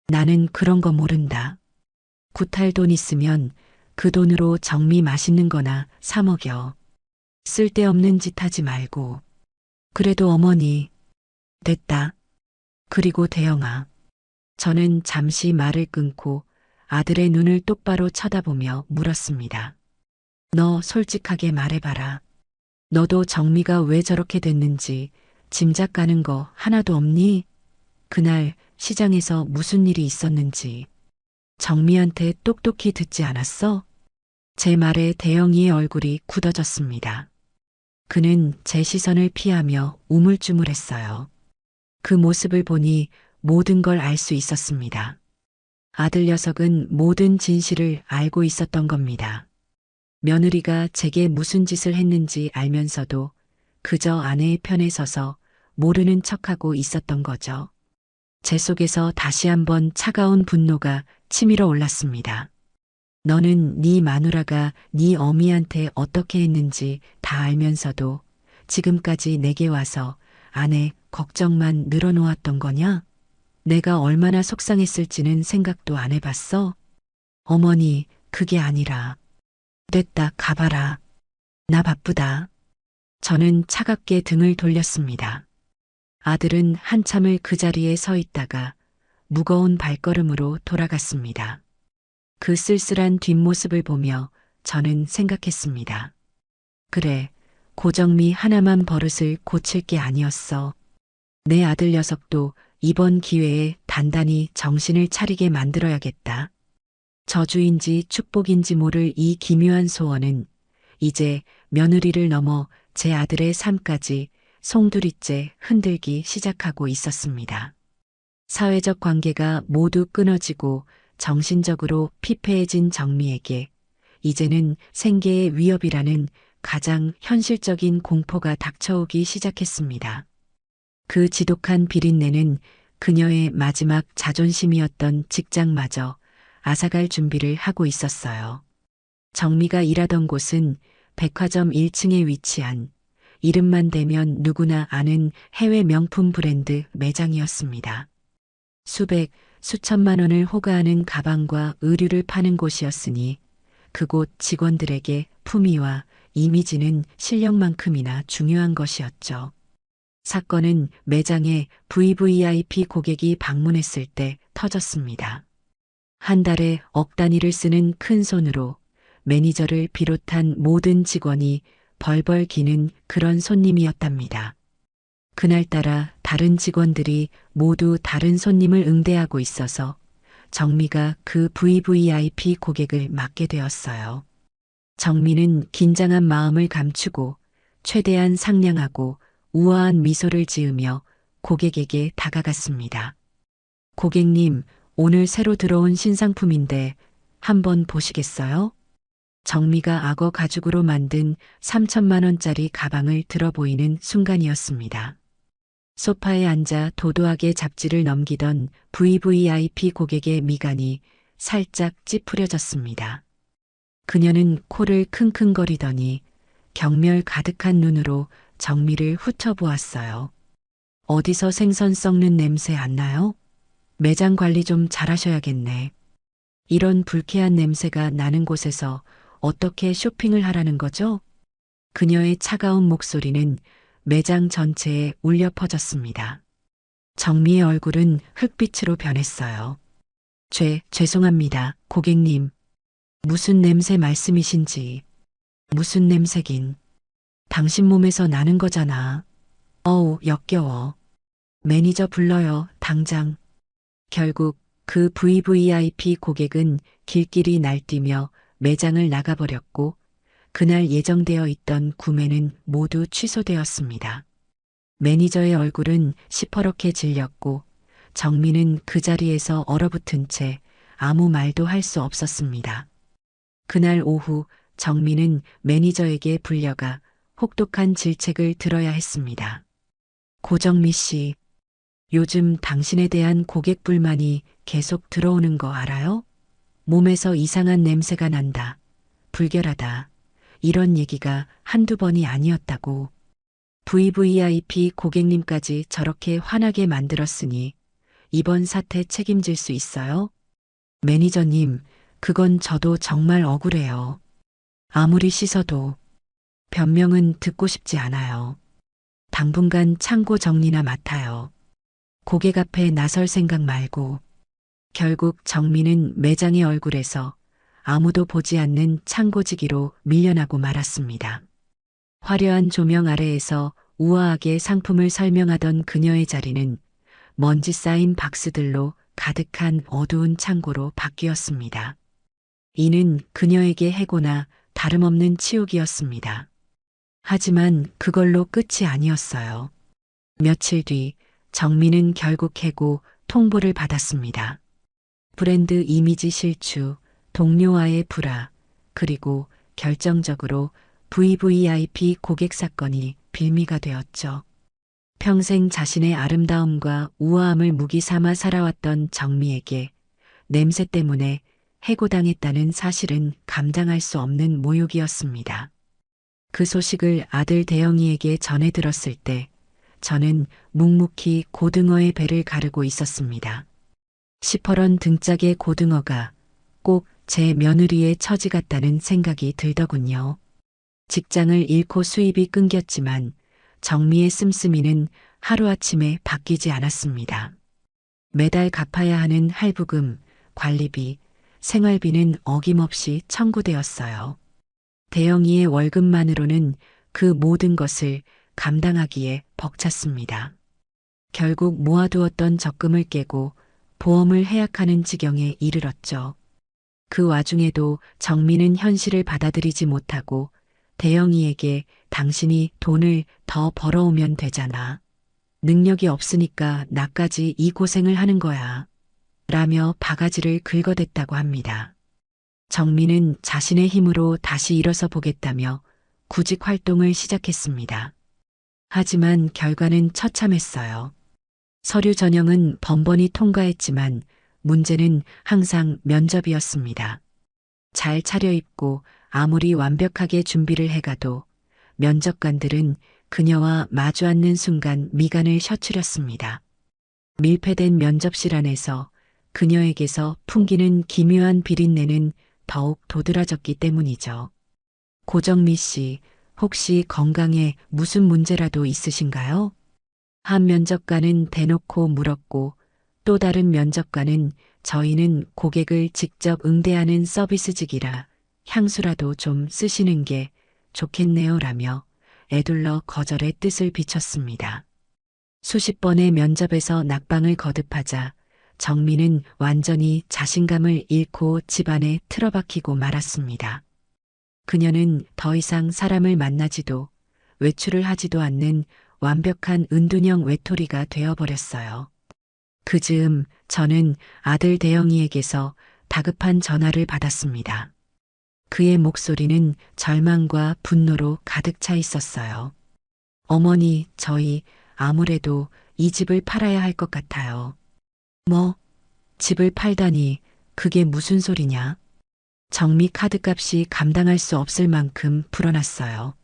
나는 그런 거 모른다. 굿할 돈 있으면 그 돈으로 정미 맛있는 거나 사 먹여. 쓸데없는 짓 하지 말고. 그래도 어머니. 됐다. 그리고 대영아. 저는 잠시 말을 끊고 아들의 눈을 똑바로 쳐다보며 물었습니다. 너 솔직하게 말해봐라. 너도 정미가 왜 저렇게 됐는지 짐작 가는 거 하나도 없니? 그날 시장에서 무슨 일이 있었는지. 정미한테 똑똑히 듣지 않았어? 제 말에 대영이의 얼굴이 굳어졌습니다. 그는 제 시선을 피하며 우물쭈물했어요. 그 모습을 보니 모든 걸 알 수 있었습니다. 아들 녀석은 모든 진실을 알고 있었던 겁니다. 며느리가 제게 무슨 짓을 했는지 알면서도 그저 아내의 편에 서서 모르는 척하고 있었던 거죠. 제 속에서 다시 한번 차가운 분노가 치밀어 올랐습니다. 너는 네 마누라가 네 어미한테 어떻게 했는지 다 알면서도 지금까지 내게 와서 아내 걱정만 늘어놓았던 거냐? 내가 얼마나 속상했을지는 생각도 안 해봤어? 어머니, 그게 아니라. 됐다, 가봐라. 나 바쁘다. 저는 차갑게 등을 돌렸습니다. 아들은 한참을 그 자리에 서 있다가 무거운 발걸음으로 돌아갔습니다. 그 쓸쓸한 뒷모습을 보며 저는 생각했습니다. 그래, 고정미 하나만 버릇을 고칠 게 아니었어. 내 아들 녀석도 이번 기회에 단단히 정신을 차리게 만들어야겠다. 저주인지 축복인지 모를 이 기묘한 소원은 이제 며느리를 넘어 제 아들의 삶까지 송두리째 흔들기 시작하고 있었습니다. 사회적 관계가 모두 끊어지고 정신적으로 피폐해진 정미에게 이제는 생계의 위협이라는 가장 현실적인 공포가 닥쳐오기 시작했습니다. 그 지독한 비린내는 그녀의 마지막 자존심이었던 직장마저 앗아갈 준비를 하고 있었어요. 정미가 일하던 곳은 백화점 1층에 위치한 이름만 대면 누구나 아는 해외 명품 브랜드 매장이었습니다. 수백, 수천만 원을 호가하는 가방과 의류를 파는 곳이었으니 그곳 직원들에게 품위와 이미지는 실력만큼이나 중요한 것이었죠. 사건은 매장에 VVIP 고객이 방문했을 때 터졌습니다. 한 달에 억 단위를 쓰는 큰 손으로 매니저를 비롯한 모든 직원이 벌벌 기는 그런 손님이었답니다. 그날따라 다른 직원들이 모두 다른 손님을 응대하고 있어서 정미가 그 VVIP 고객을 맡게 되었어요. 정미는 긴장한 마음을 감추고 최대한 상냥하고 우아한 미소를 지으며 고객에게 다가갔습니다. 고객님, 오늘 새로 들어온 신상품인데 한번 보시겠어요? 정미가 악어 가죽으로 만든 3천만 원짜리 가방을 들어 보이는 순간이었습니다. 소파에 앉아 도도하게 잡지를 넘기던 VVIP 고객의 미간이 살짝 찌푸려졌습니다. 그녀는 코를 킁킁거리더니 경멸 가득한 눈으로 정미를 훑어보았어요. 어디서 생선 썩는 냄새 안 나요? 매장 관리 좀 잘하셔야겠네. 이런 불쾌한 냄새가 나는 곳에서 어떻게 쇼핑을 하라는 거죠? 그녀의 차가운 목소리는 매장 전체에 울려 퍼졌습니다. 정미의 얼굴은 흙빛으로 변했어요. 죄송합니다, 고객님. 무슨 냄새 말씀이신지. 무슨 냄새긴. 당신 몸에서 나는 거잖아. 어우, 역겨워. 매니저 불러요, 당장. 결국 그 VVIP 고객은 길길이 날뛰며 매장을 나가버렸고 그날 예정되어 있던 구매는 모두 취소되었습니다. 매니저의 얼굴은 시퍼렇게 질렸고 정미는 그 자리에서 얼어붙은 채 아무 말도 할 수 없었습니다. 그날 오후 정미는 매니저에게 불려가 혹독한 질책을 들어야 했습니다. 고정미 씨, 요즘 당신에 대한 고객 불만이 계속 들어오는 거 알아요? 몸에서 이상한 냄새가 난다. 불결하다. 이런 얘기가 한두 번이 아니었다고. VVIP 고객님까지 저렇게 화나게 만들었으니 이번 사태 책임질 수 있어요? 매니저님, 그건 저도 정말 억울해요. 아무리 씻어도 변명은 듣고 싶지 않아요. 당분간 창고 정리나 맡아요. 고객 앞에 나설 생각 말고. 결국 정미는 매장의 얼굴에서 아무도 보지 않는 창고지기로 밀려나고 말았습니다. 화려한 조명 아래에서 우아하게 상품을 설명하던 그녀의 자리는 먼지 쌓인 박스들로 가득한 어두운 창고로 바뀌었습니다. 이는 그녀에게 해고나 다름없는 치욕이었습니다. 하지만 그걸로 끝이 아니었어요. 며칠 뒤 정미는 결국 해고 통보를 받았습니다. 브랜드 이미지 실추, 동료와의 불화, 그리고 결정적으로 VVIP 고객 사건이 빌미가 되었죠. 평생 자신의 아름다움과 우아함을 무기 삼아 살아왔던 정미에게 냄새 때문에 해고당했다는 사실은 감당할 수 없는 모욕이었습니다. 그 소식을 아들 대영이에게 전해 들었을 때 저는 묵묵히 고등어의 배를 가르고 있었습니다. 시퍼런 등짝의 고등어가 꼭 제 며느리의 처지 같다는 생각이 들더군요. 직장을 잃고 수입이 끊겼지만 정미의 씀씀이는 하루아침에 바뀌지 않았습니다. 매달 갚아야 하는 할부금, 관리비, 생활비는 어김없이 청구되었어요. 대영이의 월급만으로는 그 모든 것을 감당하기에 벅찼습니다. 결국 모아두었던 적금을 깨고 보험을 해약하는 지경에 이르렀죠. 그 와중에도 정민은 현실을 받아들이지 못하고 대영이에게 당신이 돈을 더 벌어오면 되잖아. 능력이 없으니까 나까지 이 고생을 하는 거야. 라며 바가지를 긁어댔다고 합니다. 정민은 자신의 힘으로 다시 일어서 보겠다며 구직 활동을 시작했습니다. 하지만 결과는 처참했어요. 서류 전형은 번번이 통과했지만 문제는 항상 면접이었습니다. 잘 차려입고 아무리 완벽하게 준비를 해가도 면접관들은 그녀와 마주 앉는 순간 미간을 셔추렸습니다. 밀폐된 면접실 안에서 그녀에게서 풍기는 기묘한 비린내는 더욱 도드라졌기 때문이죠. 고정미 씨, 혹시 건강에 무슨 문제라도 있으신가요? 한 면접관은 대놓고 물었고 또 다른 면접관은 저희는 고객을 직접 응대하는 서비스직이라 향수라도 좀 쓰시는 게 좋겠네요 라며 애둘러 거절의 뜻을 비췄습니다. 수십 번의 면접에서 낙방을 거듭하자 정민은 완전히 자신감을 잃고 집안에 틀어박히고 말았습니다. 그녀는 더 이상 사람을 만나지도 외출을 하지도 않는 완벽한 은둔형 외톨이가 되어버렸어요. 그 즈음 저는 아들 대영이에게서 다급한 전화를 받았습니다. 그의 목소리는 절망과 분노로 가득 차 있었어요. 어머니, 저희 아무래도 이 집을 팔아야 할 것 같아요. 뭐? 집을 팔다니 그게 무슨 소리냐? 정미 카드값이 감당할 수 없을 만큼 불어났어요.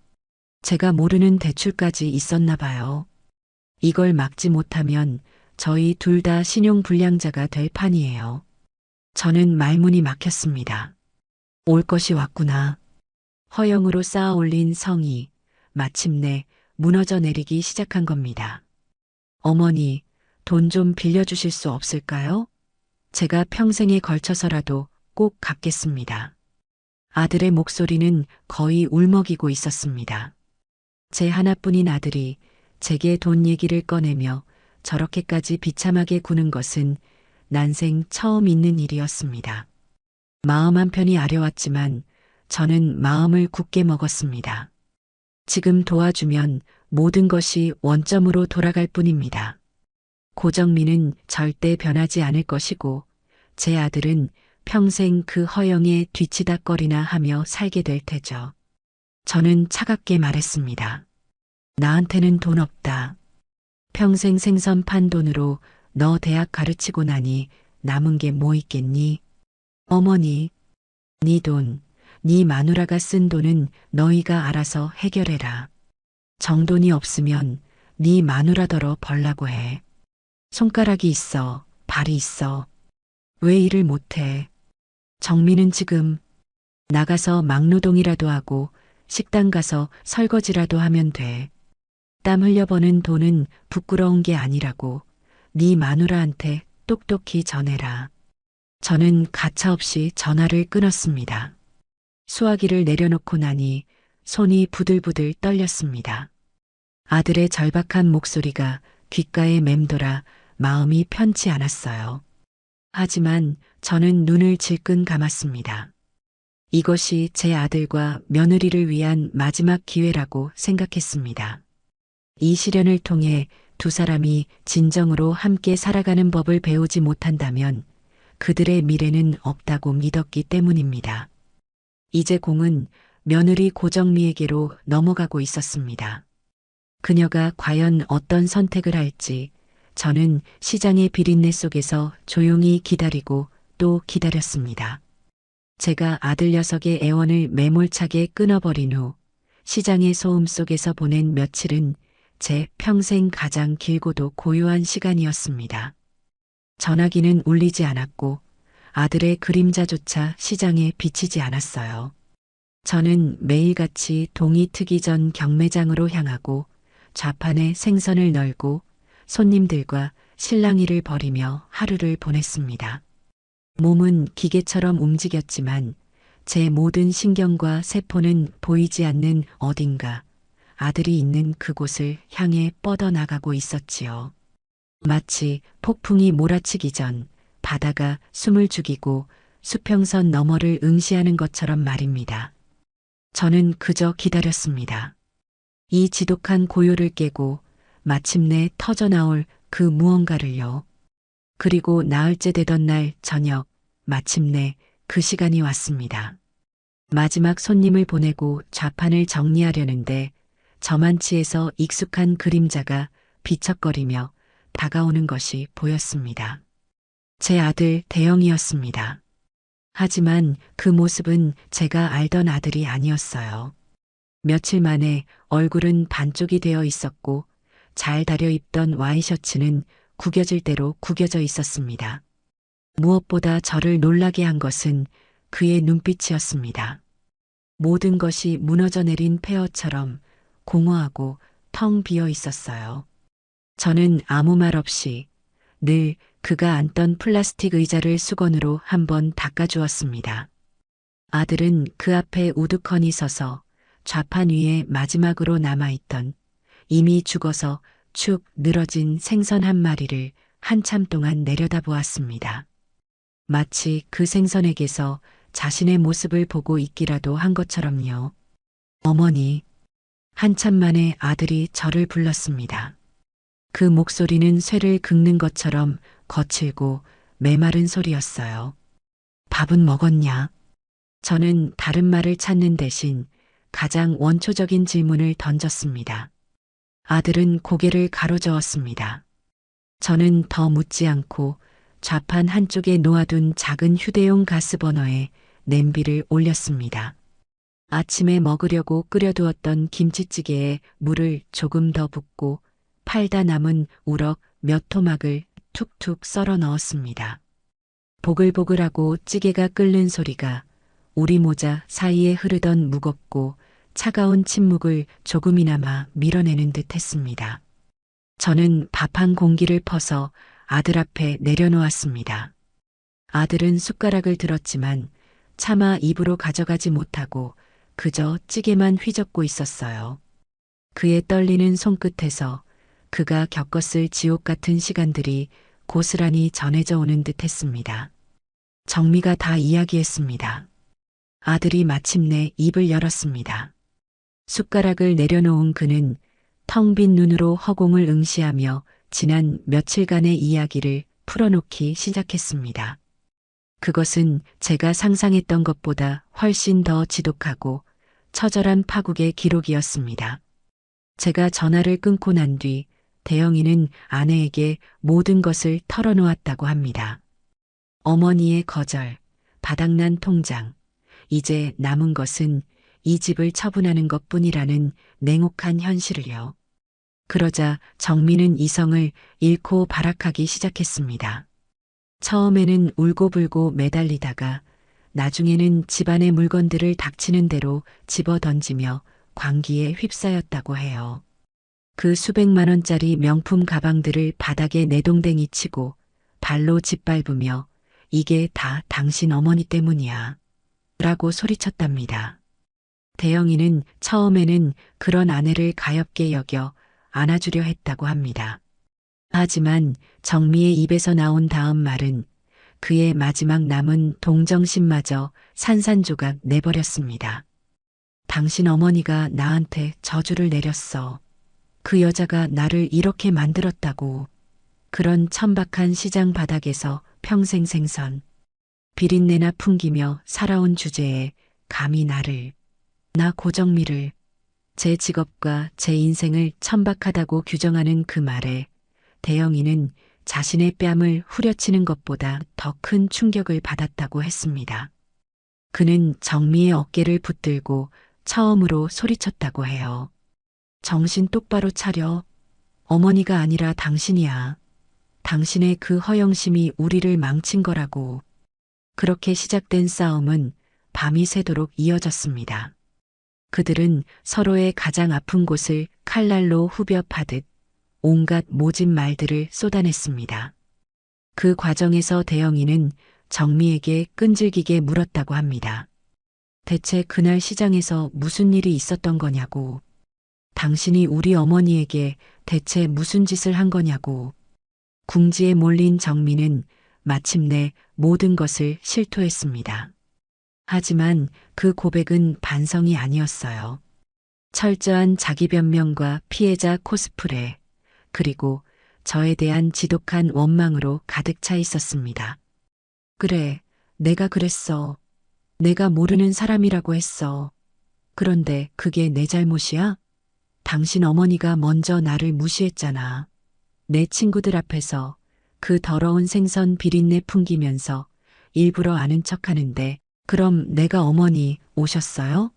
제가 모르는 대출까지 있었나 봐요. 이걸 막지 못하면 저희 둘 다 신용불량자가 될 판이에요. 저는 말문이 막혔습니다. 올 것이 왔구나. 허영으로 쌓아 올린 성이 마침내 무너져 내리기 시작한 겁니다. 어머니, 돈 좀 빌려주실 수 없을까요? 제가 평생에 걸쳐서라도 꼭 갚겠습니다. 아들의 목소리는 거의 울먹이고 있었습니다. 제 하나뿐인 아들이 제게 돈 얘기를 꺼내며 저렇게까지 비참하게 구는 것은 난생 처음 있는 일이었습니다. 마음 한편이 아려왔지만 저는 마음을 굳게 먹었습니다. 지금 도와주면 모든 것이 원점으로 돌아갈 뿐입니다. 고정민은 절대 변하지 않을 것이고 제 아들은 평생 그 허영에 뒤치다꺼리나 하며 살게 될 테죠. 저는 차갑게 말했습니다. 나한테는 돈 없다. 평생 생선 판 돈으로 너 대학 가르치고 나니 남은 게 뭐 있겠니? 어머니, 네 돈, 네 마누라가 쓴 돈은 너희가 알아서 해결해라. 정돈이 없으면 네 마누라더러 벌라고 해. 손가락이 있어, 발이 있어. 왜 일을 못해? 정민은 지금 나가서 막노동이라도 하고 식당 가서 설거지라도 하면 돼. 땀 흘려 버는 돈은 부끄러운 게 아니라고 네 마누라한테 똑똑히 전해라. 저는 가차없이 전화를 끊었습니다. 수화기를 내려놓고 나니 손이 부들부들 떨렸습니다. 아들의 절박한 목소리가 귓가에 맴돌아 마음이 편치 않았어요. 하지만 저는 눈을 질끈 감았습니다. 이것이 제 아들과 며느리를 위한 마지막 기회라고 생각했습니다. 이 시련을 통해 두 사람이 진정으로 함께 살아가는 법을 배우지 못한다면 그들의 미래는 없다고 믿었기 때문입니다. 이제 공은 며느리 고정미에게로 넘어가고 있었습니다. 그녀가 과연 어떤 선택을 할지 저는 시장의 비린내 속에서 조용히 기다리고 또 기다렸습니다. 제가 아들 녀석의 애원을 매몰차게 끊어버린 후 시장의 소음 속에서 보낸 며칠은 제 평생 가장 길고도 고요한 시간이었습니다. 전화기는 울리지 않았고 아들의 그림자조차 시장에 비치지 않았어요. 저는 매일같이 동이 트기 전 경매장으로 향하고 좌판에 생선을 널고 손님들과 실랑이를 벌이며 하루를 보냈습니다. 몸은 기계처럼 움직였지만 제 모든 신경과 세포는 보이지 않는 어딘가 아들이 있는 그곳을 향해 뻗어나가고 있었지요. 마치 폭풍이 몰아치기 전 바다가 숨을 죽이고 수평선 너머를 응시하는 것처럼 말입니다. 저는 그저 기다렸습니다. 이 지독한 고요를 깨고 마침내 터져나올 그 무언가를요. 그리고 나흘째 되던 날 저녁, 마침내 그 시간이 왔습니다. 마지막 손님을 보내고 좌판을 정리하려는데 저만치에서 익숙한 그림자가 비척거리며 다가오는 것이 보였습니다. 제 아들 대영이었습니다. 하지만 그 모습은 제가 알던 아들이 아니었어요. 며칠 만에 얼굴은 반쪽이 되어 있었고 잘 다려 입던 와이셔츠는 구겨질 대로 구겨져 있었습니다. 무엇보다 저를 놀라게 한 것은 그의 눈빛이었습니다. 모든 것이 무너져 내린 폐허처럼 공허하고 텅 비어 있었어요. 저는 아무 말 없이 늘 그가 앉던 플라스틱 의자를 수건으로 한번 닦아주었습니다. 아들은 그 앞에 우두커니 서서 좌판 위에 마지막으로 남아있던 이미 죽어서 축 늘어진 생선 한 마리를 한참 동안 내려다보았습니다. 마치 그 생선에게서 자신의 모습을 보고 있기라도 한 것처럼요. 어머니, 한참 만에 아들이 저를 불렀습니다. 그 목소리는 쇠를 긁는 것처럼 거칠고 메마른 소리였어요. 밥은 먹었냐? 저는 다른 말을 찾는 대신 가장 원초적인 질문을 던졌습니다. 아들은 고개를 가로저었습니다. 저는 더 묻지 않고 좌판 한쪽에 놓아둔 작은 휴대용 가스버너에 냄비를 올렸습니다. 아침에 먹으려고 끓여두었던 김치찌개에 물을 조금 더 붓고 팔다 남은 우럭 몇 토막을 툭툭 썰어 넣었습니다. 보글보글하고 찌개가 끓는 소리가 우리 모자 사이에 흐르던 무겁고 차가운 침묵을 조금이나마 밀어내는 듯 했습니다. 저는 밥 한 공기를 퍼서 아들 앞에 내려놓았습니다. 아들은 숟가락을 들었지만 차마 입으로 가져가지 못하고 그저 찌개만 휘젓고 있었어요. 그의 떨리는 손끝에서 그가 겪었을 지옥 같은 시간들이 고스란히 전해져 오는 듯 했습니다. 정미가 다 이야기했습니다. 아들이 마침내 입을 열었습니다. 숟가락을 내려놓은 그는 텅 빈 눈으로 허공을 응시하며 지난 며칠간의 이야기를 풀어놓기 시작했습니다. 그것은 제가 상상했던 것보다 훨씬 더 지독하고 처절한 파국의 기록이었습니다. 제가 전화를 끊고 난 뒤 대영이는 아내에게 모든 것을 털어놓았다고 합니다. 어머니의 거절, 바닥난 통장, 이제 남은 것은 이 집을 처분하는 것뿐이라는 냉혹한 현실을요. 그러자 정민은 이성을 잃고 발악하기 시작했습니다. 처음에는 울고불고 매달리다가 나중에는 집안의 물건들을 닥치는 대로 집어던지며 광기에 휩싸였다고 해요. 그 수백만 원짜리 명품 가방들을 바닥에 내동댕이 치고 발로 짓밟으며 이게 다 당신 어머니 때문이야 라고 소리쳤답니다. 대영이는 처음에는 그런 아내를 가엾게 여겨 안아주려 했다고 합니다. 하지만 정미의 입에서 나온 다음 말은 그의 마지막 남은 동정심마저 산산조각 내버렸습니다. 당신 어머니가 나한테 저주를 내렸어. 그 여자가 나를 이렇게 만들었다고. 그런 천박한 시장 바닥에서 평생 생선, 비린내나 풍기며 살아온 주제에 감히 나를, 나 고정미를, 제 직업과 제 인생을 천박하다고 규정하는 그 말에 대영이는 자신의 뺨을 후려치는 것보다 더 큰 충격을 받았다고 했습니다. 그는 정미의 어깨를 붙들고 처음으로 소리쳤다고 해요. 정신 똑바로 차려. 어머니가 아니라 당신이야. 당신의 그 허영심이 우리를 망친 거라고. 그렇게 시작된 싸움은 밤이 새도록 이어졌습니다. 그들은 서로의 가장 아픈 곳을 칼날로 후벼 파듯 온갖 모진 말들을 쏟아냈습니다. 그 과정에서 대영이는 정미에게 끈질기게 물었다고 합니다. 대체 그날 시장에서 무슨 일이 있었던 거냐고. 당신이 우리 어머니에게 대체 무슨 짓을 한 거냐고. 궁지에 몰린 정미는 마침내 모든 것을 실토했습니다. 하지만 그 고백은 반성이 아니었어요. 철저한 자기 변명과 피해자 코스프레, 그리고 저에 대한 지독한 원망으로 가득 차 있었습니다. 그래, 내가 그랬어. 내가 모르는 사람이라고 했어. 그런데 그게 내 잘못이야? 당신 어머니가 먼저 나를 무시했잖아. 내 친구들 앞에서 그 더러운 생선 비린내 풍기면서 일부러 아는 척 하는데, 그럼 내가 어머니 오셨어요?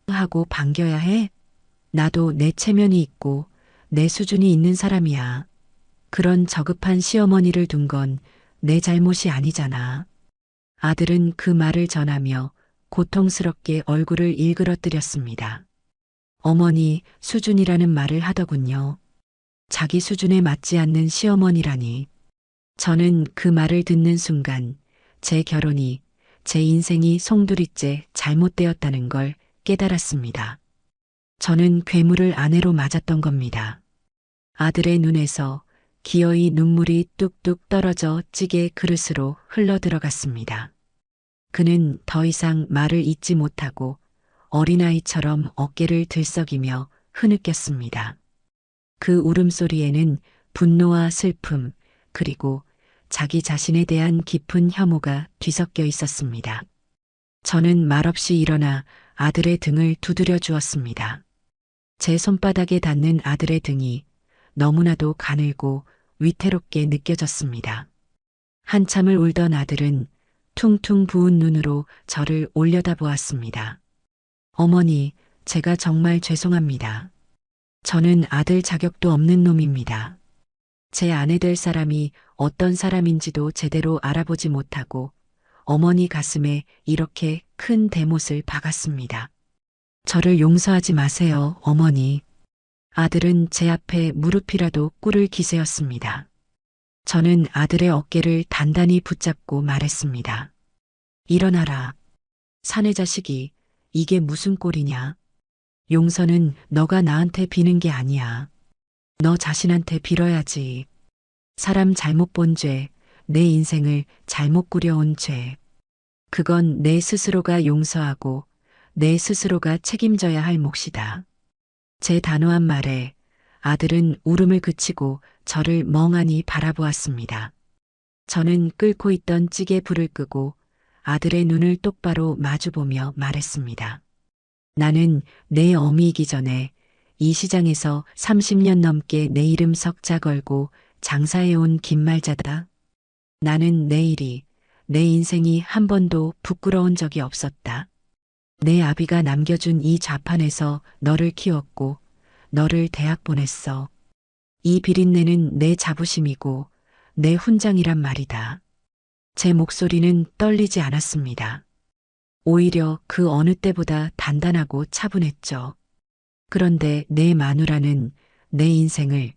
하고 반겨야 해? 나도 내 체면이 있고 내 수준이 있는 사람이야. 그런 저급한 시어머니를 둔 건 내 잘못이 아니잖아. 아들은 그 말을 전하며 고통스럽게 얼굴을 일그러뜨렸습니다. 어머니 수준이라는 말을 하더군요. 자기 수준에 맞지 않는 시어머니라니. 저는 그 말을 듣는 순간 제 결혼이, 제 인생이 송두리째 잘못되었다는 걸 깨달았습니다. 저는 괴물을 아내로 맞았던 겁니다. 아들의 눈에서 기어이 눈물이 뚝뚝 떨어져 찌개 그릇으로 흘러들어갔습니다. 그는 더 이상 말을 잇지 못하고 어린아이처럼 어깨를 들썩이며 흐느꼈습니다. 그 울음소리에는 분노와 슬픔, 그리고 자기 자신에 대한 깊은 혐오가 뒤섞여 있었습니다. 저는 말없이 일어나 아들의 등을 두드려 주었습니다. 제 손바닥에 닿는 아들의 등이 너무나도 가늘고 위태롭게 느껴졌습니다. 한참을 울던 아들은 퉁퉁 부은 눈으로 저를 올려다보았습니다. 어머니, 제가 정말 죄송합니다. 저는 아들 자격도 없는 놈입니다. 제 아내 될 사람이 어떤 사람인지도 제대로 알아보지 못하고 어머니 가슴에 이렇게 큰 대못을 박았습니다. 저를 용서하지 마세요, 어머니. 아들은 제 앞에 무릎이라도 꿇을 기세였습니다. 저는 아들의 어깨를 단단히 붙잡고 말했습니다. 일어나라. 사내 자식이, 이게 무슨 꼴이냐. 용서는 너가 나한테 비는 게 아니야. 너 자신한테 빌어야지. 사람 잘못 본 죄, 내 인생을 잘못 꾸려온 죄. 그건 내 스스로가 용서하고 내 스스로가 책임져야 할 몫이다. 제 단호한 말에 아들은 울음을 그치고 저를 멍하니 바라보았습니다. 저는 끓고 있던 찌개 불을 끄고 아들의 눈을 똑바로 마주보며 말했습니다. 나는 내 어미이기 전에 이 시장에서 30년 넘게 내 이름 석자 걸고 장사해온 김말자다. 나는 내 일이, 내 인생이 한 번도 부끄러운 적이 없었다. 내 아비가 남겨준 이 좌판에서 너를 키웠고 너를 대학 보냈어. 이 비린내는 내 자부심이고 내 훈장이란 말이다. 제 목소리는 떨리지 않았습니다. 오히려 그 어느 때보다 단단하고 차분했죠. 그런데 내 마누라는 내 인생을,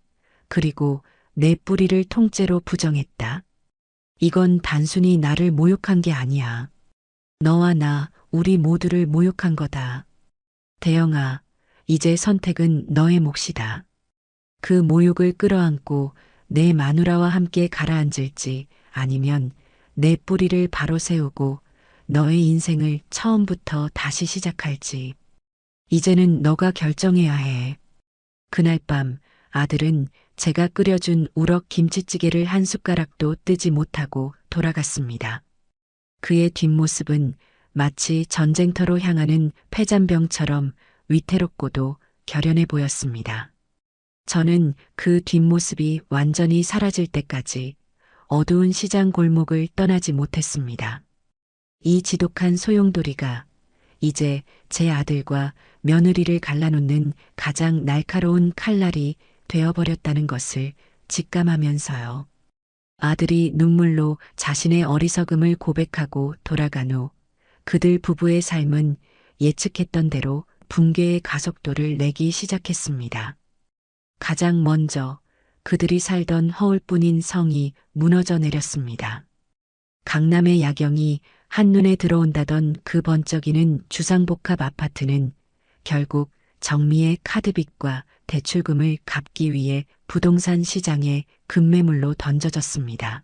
그리고 내 뿌리를 통째로 부정했다. 이건 단순히 나를 모욕한 게 아니야. 너와 나, 우리 모두를 모욕한 거다. 대영아, 이제 선택은 너의 몫이다. 그 모욕을 끌어안고 내 마누라와 함께 가라앉을지, 아니면 내 뿌리를 바로 세우고 너의 인생을 처음부터 다시 시작할지. 이제는 너가 결정해야 해. 그날 밤 아들은 제가 끓여준 우럭 김치찌개를 한 숟가락도 뜨지 못하고 돌아갔습니다. 그의 뒷모습은 마치 전쟁터로 향하는 패잔병처럼 위태롭고도 결연해 보였습니다. 저는 그 뒷모습이 완전히 사라질 때까지 어두운 시장 골목을 떠나지 못했습니다. 이 지독한 소용돌이가 이제 제 아들과 며느리를 갈라놓는 가장 날카로운 칼날이 되어버렸다는 것을 직감하면서요. 아들이 눈물로 자신의 어리석음을 고백하고 돌아간 후 그들 부부의 삶은 예측했던 대로 붕괴의 가속도를 내기 시작했습니다. 가장 먼저 그들이 살던 허울뿐인 성이 무너져 내렸습니다. 강남의 야경이 한눈에 들어온다던 그 번쩍이는 주상복합 아파트는 결국 정미의 카드빚과 대출금을 갚기 위해 부동산 시장에 급매물로 던져졌습니다.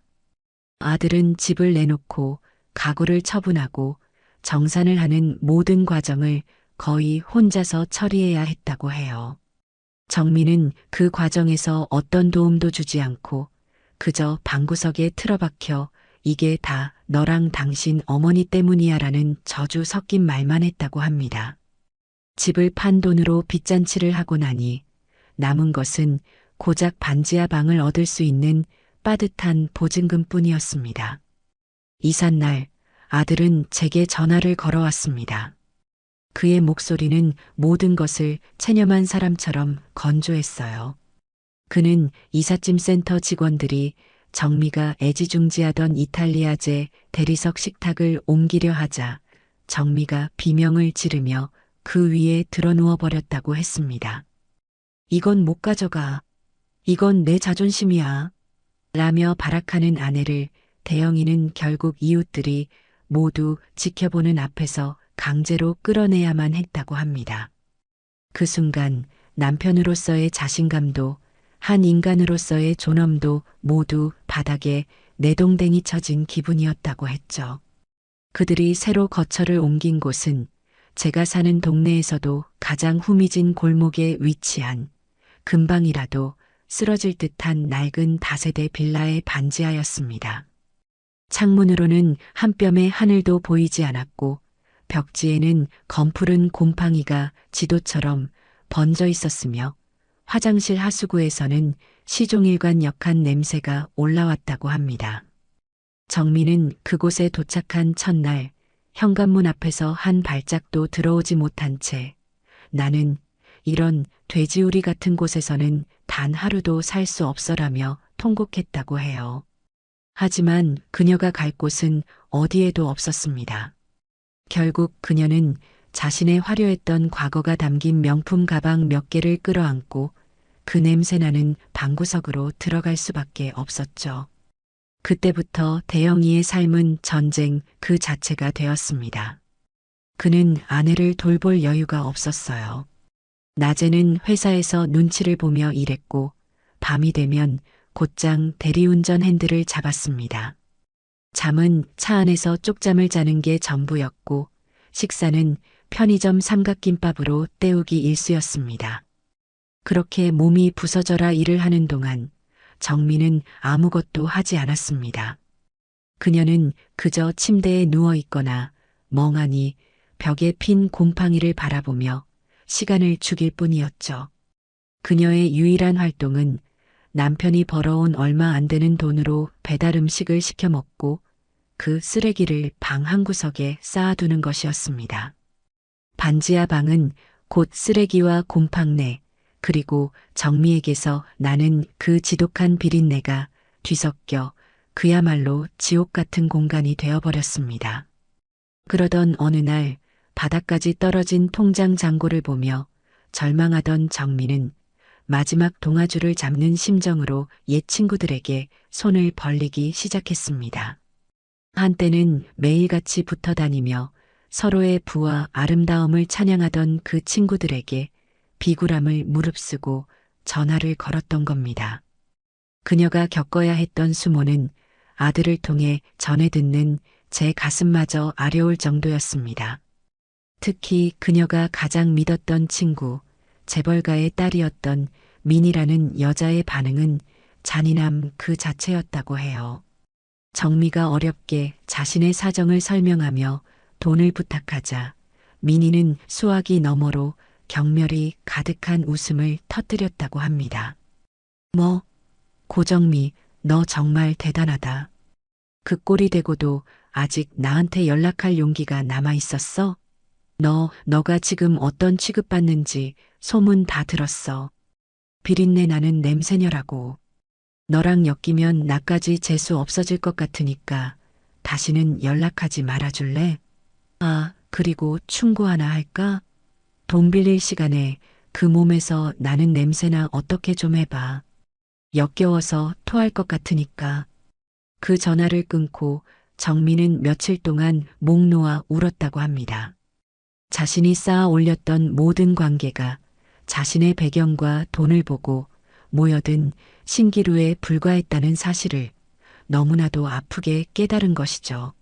아들은 집을 내놓고 가구를 처분하고 정산을 하는 모든 과정을 거의 혼자서 처리해야 했다고 해요. 정미는 그 과정에서 어떤 도움도 주지 않고 그저 방구석에 틀어박혀 이게 다 너랑 당신 어머니 때문이야 라는 저주 섞인 말만 했다고 합니다. 집을 판 돈으로 빚잔치를 하고 나니 남은 것은 고작 반지하 방을 얻을 수 있는 빠듯한 보증금뿐이었습니다. 이삿날 아들은 제게 전화를 걸어왔습니다. 그의 목소리는 모든 것을 체념한 사람처럼 건조했어요. 그는 이삿짐 센터 직원들이 정미가 애지중지하던 이탈리아제 대리석 식탁을 옮기려 하자 정미가 비명을 지르며 그 위에 드러누워 버렸다고 했습니다. 이건 못 가져가. 이건 내 자존심이야. 라며 발악하는 아내를 대영이는 결국 이웃들이 모두 지켜보는 앞에서 강제로 끌어내야만 했다고 합니다. 그 순간 남편으로서의 자신감도 한 인간으로서의 존엄도 모두 바닥에 내동댕이 쳐진 기분이었다고 했죠. 그들이 새로 거처를 옮긴 곳은 제가 사는 동네에서도 가장 후미진 골목에 위치한 금방이라도 쓰러질 듯한 낡은 다세대 빌라의 반지하였습니다. 창문으로는 한 뼘의 하늘도 보이지 않았고 벽지에는 검푸른 곰팡이가 지도처럼 번져 있었으며 화장실 하수구에서는 시종일관 역한 냄새가 올라왔다고 합니다. 정미는 그곳에 도착한 첫날 현관문 앞에서 한 발짝도 들어오지 못한 채 나는 이런 돼지우리 같은 곳에서는 단 하루도 살 수 없어라며 통곡했다고 해요. 하지만 그녀가 갈 곳은 어디에도 없었습니다. 결국 그녀는 자신의 화려했던 과거가 담긴 명품 가방 몇 개를 끌어안고 그 냄새나는 방구석으로 들어갈 수밖에 없었죠. 그때부터 대영이의 삶은 전쟁 그 자체가 되었습니다. 그는 아내를 돌볼 여유가 없었어요. 낮에는 회사에서 눈치를 보며 일했고 밤이 되면 곧장 대리운전 핸들을 잡았습니다. 잠은 차 안에서 쪽잠을 자는 게 전부였고 식사는 편의점 삼각김밥으로 때우기 일쑤였습니다. 그렇게 몸이 부서져라 일을 하는 동안 정미는 아무것도 하지 않았습니다. 그녀는 그저 침대에 누워 있거나 멍하니 벽에 핀 곰팡이를 바라보며 시간을 죽일 뿐이었죠. 그녀의 유일한 활동은 남편이 벌어온 얼마 안 되는 돈으로 배달 음식을 시켜 먹고 그 쓰레기를 방 한구석에 쌓아두는 것이었습니다. 반지하 방은 곧 쓰레기와 곰팡내 그리고 정미에게서 나는 그 지독한 비린내가 뒤섞여 그야말로 지옥 같은 공간이 되어버렸습니다. 그러던 어느 날 바닥까지 떨어진 통장 잔고를 보며 절망하던 정미는 마지막 동아줄을 잡는 심정으로 옛 친구들에게 손을 벌리기 시작했습니다. 한때는 매일같이 붙어 다니며 서로의 부와 아름다움을 찬양하던 그 친구들에게 비굴함을 무릅쓰고 전화를 걸었던 겁니다. 그녀가 겪어야 했던 수모는 아들을 통해 전해 듣는 제 가슴마저 아려올 정도였습니다. 특히 그녀가 가장 믿었던 친구, 재벌가의 딸이었던 민이라는 여자의 반응은 잔인함 그 자체였다고 해요. 정미가 어렵게 자신의 사정을 설명하며 돈을 부탁하자 민이는 수화기 너머로 경멸이 가득한 웃음을 터뜨렸다고 합니다. 고정미, 너 정말 대단하다. 그 꼴이 되고도 아직 나한테 연락할 용기가 남아 있었어? 너가 지금 어떤 취급받는지 소문 다 들었어. 비린내 나는 냄새녀라고. 너랑 엮이면 나까지 재수 없어질 것 같으니까 다시는 연락하지 말아줄래? 아, 그리고 충고 하나 할까? 돈 빌릴 시간에 그 몸에서 나는 냄새나 어떻게 좀 해봐. 역겨워서 토할 것 같으니까. 그 전화를 끊고 정민은 며칠 동안 목 놓아 울었다고 합니다. 자신이 쌓아 올렸던 모든 관계가 자신의 배경과 돈을 보고 모여든 신기루에 불과했다는 사실을 너무나도 아프게 깨달은 것이죠.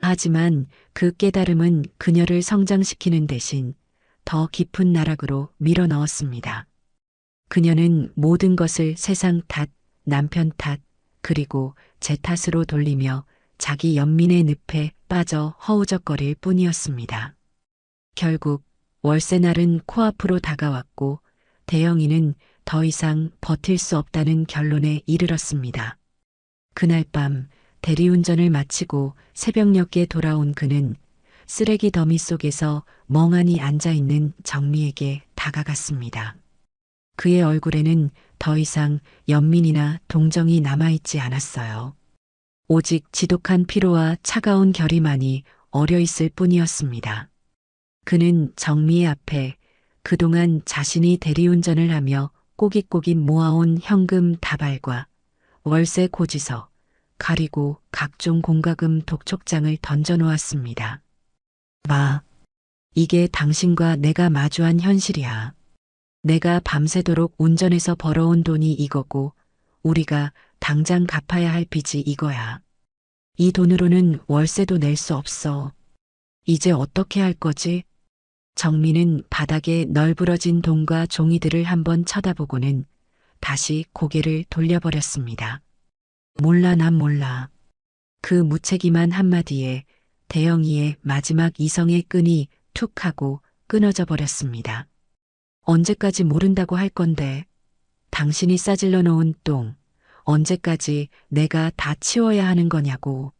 하지만 그 깨달음은 그녀를 성장시키는 대신 더 깊은 나락으로 밀어 넣었습니다. 그녀는 모든 것을 세상 탓, 남편 탓, 그리고 제 탓으로 돌리며 자기 연민의 늪에 빠져 허우적거릴 뿐이었습니다. 결국 월세날은 코앞으로 다가왔고 대영이는 더 이상 버틸 수 없다는 결론에 이르렀습니다. 그날 밤 대리운전을 마치고 새벽녘에 돌아온 그는 쓰레기 더미 속에서 멍하니 앉아있는 정미에게 다가갔습니다. 그의 얼굴에는 더 이상 연민이나 동정이 남아있지 않았어요. 오직 지독한 피로와 차가운 결의만이 어려있을 뿐이었습니다. 그는 정미의 앞에 그동안 자신이 대리운전을 하며 꼬깃꼬깃 모아온 현금 다발과 월세 고지서, 가리고 각종 공과금 독촉장을 던져놓았습니다. 마, 이게 당신과 내가 마주한 현실이야. 내가 밤새도록 운전해서 벌어온 돈이 이거고 우리가 당장 갚아야 할 빚이 이거야. 이 돈으로는 월세도 낼 수 없어. 이제 어떻게 할 거지? 정민은 바닥에 널브러진 돈과 종이들을 한번 쳐다보고는 다시 고개를 돌려버렸습니다. 몰라, 난 몰라. 그 무책임한 한마디에 대영이의 마지막 이성의 끈이 툭 하고 끊어져 버렸습니다. 언제까지 모른다고 할 건데, 당신이 싸질러 놓은 똥, 언제까지 내가 다 치워야 하는 거냐고.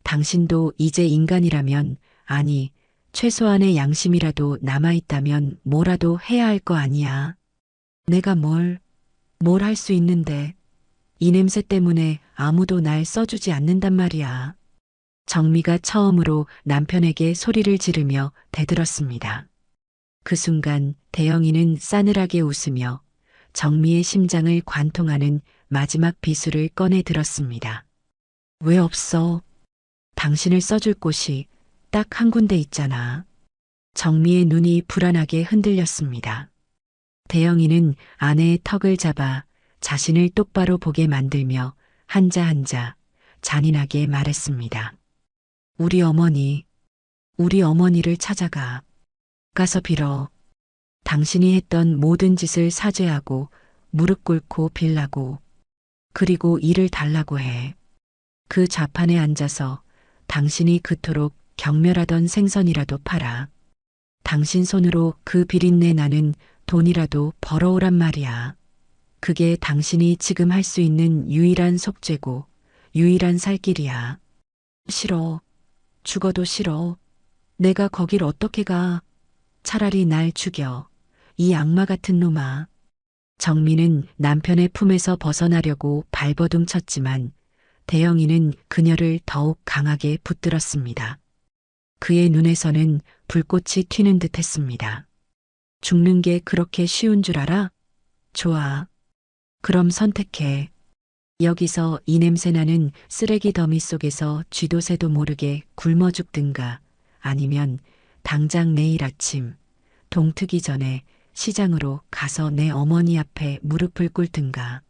당신도 이제 인간이라면, 아니, 최소한의 양심이라도 남아있다면 뭐라도 해야 할 거 아니야. 내가 뭘 할 수 있는데, 이 냄새 때문에 아무도 날 써주지 않는단 말이야. 정미가 처음으로 남편에게 소리를 지르며 대들었습니다. 그 순간 대영이는 싸늘하게 웃으며 정미의 심장을 관통하는 마지막 비수를 꺼내 들었습니다. 왜 없어? 당신을 써줄 곳이 딱 한 군데 있잖아. 정미의 눈이 불안하게 흔들렸습니다. 대영이는 아내의 턱을 잡아 자신을 똑바로 보게 만들며 한자 한자 잔인하게 말했습니다. 우리 어머니를 찾아가. 가서 빌어. 당신이 했던 모든 짓을 사죄하고 무릎 꿇고 빌라고. 그리고 일을 달라고 해. 그 좌판에 앉아서 당신이 그토록 경멸하던 생선이라도 팔아. 당신 손으로 그 비린내 나는 돈이라도 벌어오란 말이야. 그게 당신이 지금 할 수 있는 유일한 속죄고 유일한 살 길이야. 싫어. 죽어도 싫어. 내가 거길 어떻게 가. 차라리 날 죽여. 이 악마 같은 놈아. 정민은 남편의 품에서 벗어나려고 발버둥 쳤지만 대영이는 그녀를 더욱 강하게 붙들었습니다. 그의 눈에서는 불꽃이 튀는 듯 했습니다. 죽는 게 그렇게 쉬운 줄 알아? 좋아. 그럼 선택해. 여기서 이 냄새나는 쓰레기 더미 속에서 쥐도 새도 모르게 굶어 죽든가 아니면 당장 내일 아침 동트기 전에 시장으로 가서 내 어머니 앞에 무릎을 꿇든가.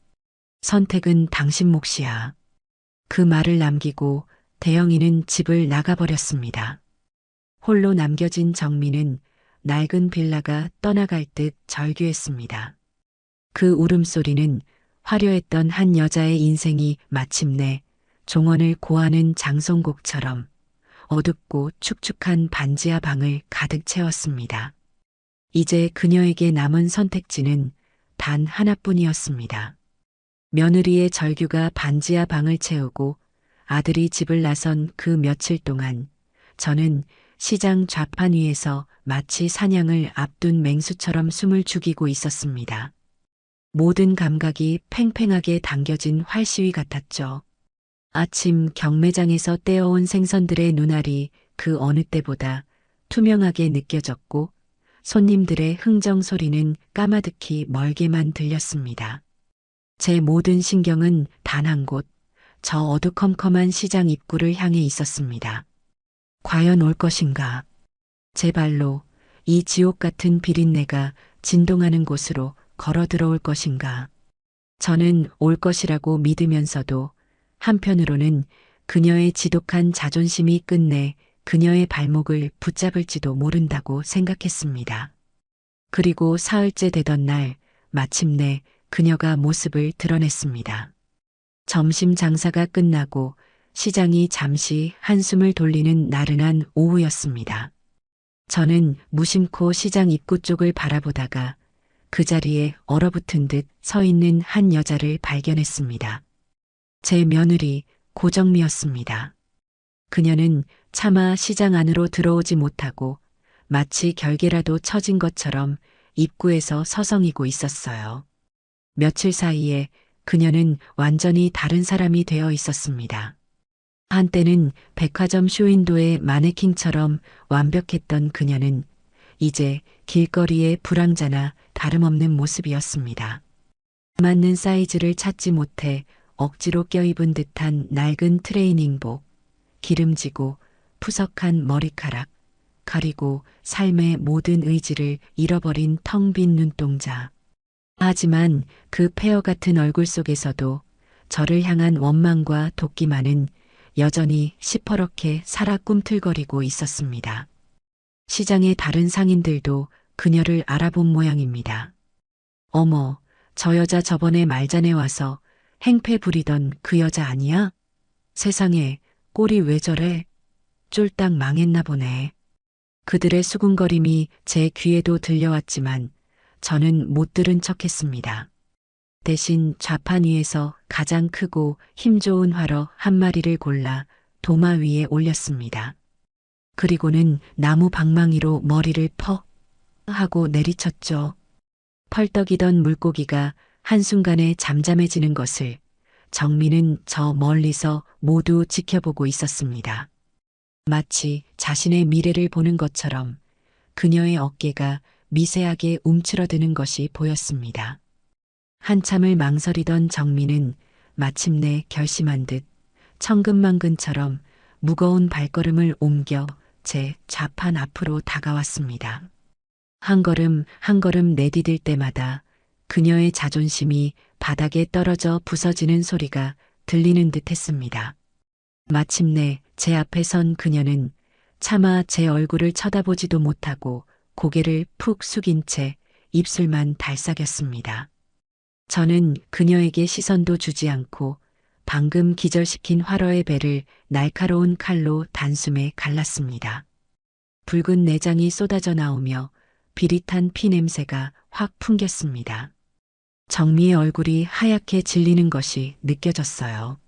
선택은 당신 몫이야. 그 말을 남기고 대영이는 집을 나가버렸습니다. 홀로 남겨진 정민은 낡은 빌라가 떠나갈 듯 절규했습니다. 그 울음소리는 화려했던 한 여자의 인생이 마침내 종언을 고하는 장송곡처럼 어둡고 축축한 반지하 방을 가득 채웠습니다. 이제 그녀에게 남은 선택지는 단 하나뿐이었습니다. 며느리의 절규가 반지하 방을 채우고 아들이 집을 나선 그 며칠 동안 저는 시장 좌판 위에서 마치 사냥을 앞둔 맹수처럼 숨을 죽이고 있었습니다. 모든 감각이 팽팽하게 당겨진 활시위 같았죠. 아침 경매장에서 떼어온 생선들의 눈알이 그 어느 때보다 투명하게 느껴졌고 손님들의 흥정 소리는 까마득히 멀게만 들렸습니다. 제 모든 신경은 단 한 곳, 저 어두컴컴한 시장 입구를 향해 있었습니다. 과연 올 것인가? 제 발로 이 지옥 같은 비린내가 진동하는 곳으로 걸어 들어올 것인가? 저는 올 것이라고 믿으면서도 한편으로는 그녀의 지독한 자존심이 끝내 그녀의 발목을 붙잡을지도 모른다고 생각했습니다. 그리고 사흘째 되던 날 마침내 그녀가 모습을 드러냈습니다. 점심 장사가 끝나고 시장이 잠시 한숨을 돌리는 나른한 오후였습니다. 저는 무심코 시장 입구 쪽을 바라보다가 그 자리에 얼어붙은 듯 서 있는 한 여자를 발견했습니다. 제 며느리 고정미였습니다. 그녀는 차마 시장 안으로 들어오지 못하고 마치 결계라도 쳐진 것처럼 입구에서 서성이고 있었어요. 며칠 사이에 그녀는 완전히 다른 사람이 되어 있었습니다. 한때는 백화점 쇼윈도의 마네킹처럼 완벽했던 그녀는 이제 길거리의 불황자나 다름없는 모습이었습니다. 맞는 사이즈를 찾지 못해 억지로 껴입은 듯한 낡은 트레이닝복, 기름지고 푸석한 머리카락, 가리고 삶의 모든 의지를 잃어버린 텅 빈 눈동자. 하지만 그 폐허 같은 얼굴 속에서도 저를 향한 원망과 돕기만은 여전히 시퍼렇게 살아 꿈틀거리고 있었습니다. 시장의 다른 상인들도 그녀를 알아본 모양입니다. 어머, 저 여자 저번에 말잔에 와서 행패 부리던 그 여자 아니야? 세상에, 꼴이 왜 저래? 쫄딱 망했나 보네. 그들의 수군거림이 제 귀에도 들려왔지만 저는 못 들은 척했습니다. 대신 좌판 위에서 가장 크고 힘 좋은 화로 한 마리를 골라 도마 위에 올렸습니다. 그리고는 나무 방망이로 머리를 퍽 하고 내리쳤죠. 펄떡이던 물고기가 한순간에 잠잠해지는 것을 정민은 저 멀리서 모두 지켜보고 있었습니다. 마치 자신의 미래를 보는 것처럼 그녀의 어깨가 미세하게 움츠러드는 것이 보였습니다. 한참을 망설이던 정민은 마침내 결심한 듯 천근만근처럼 무거운 발걸음을 옮겨 제 좌판 앞으로 다가왔습니다. 한 걸음 한 걸음 내디딜 때마다 그녀의 자존심이 바닥에 떨어져 부서지는 소리가 들리는 듯 했습니다. 마침내 제 앞에 선 그녀는 차마 제 얼굴을 쳐다보지도 못하고 고개를 푹 숙인 채 입술만 달싹였습니다. 저는 그녀에게 시선도 주지 않고 방금 기절시킨 화러의 배를 날카로운 칼로 단숨에 갈랐습니다. 붉은 내장이 쏟아져 나오며 비릿한 피 냄새가 확 풍겼습니다. 정미의 얼굴이 하얗게 질리는 것이 느껴졌어요.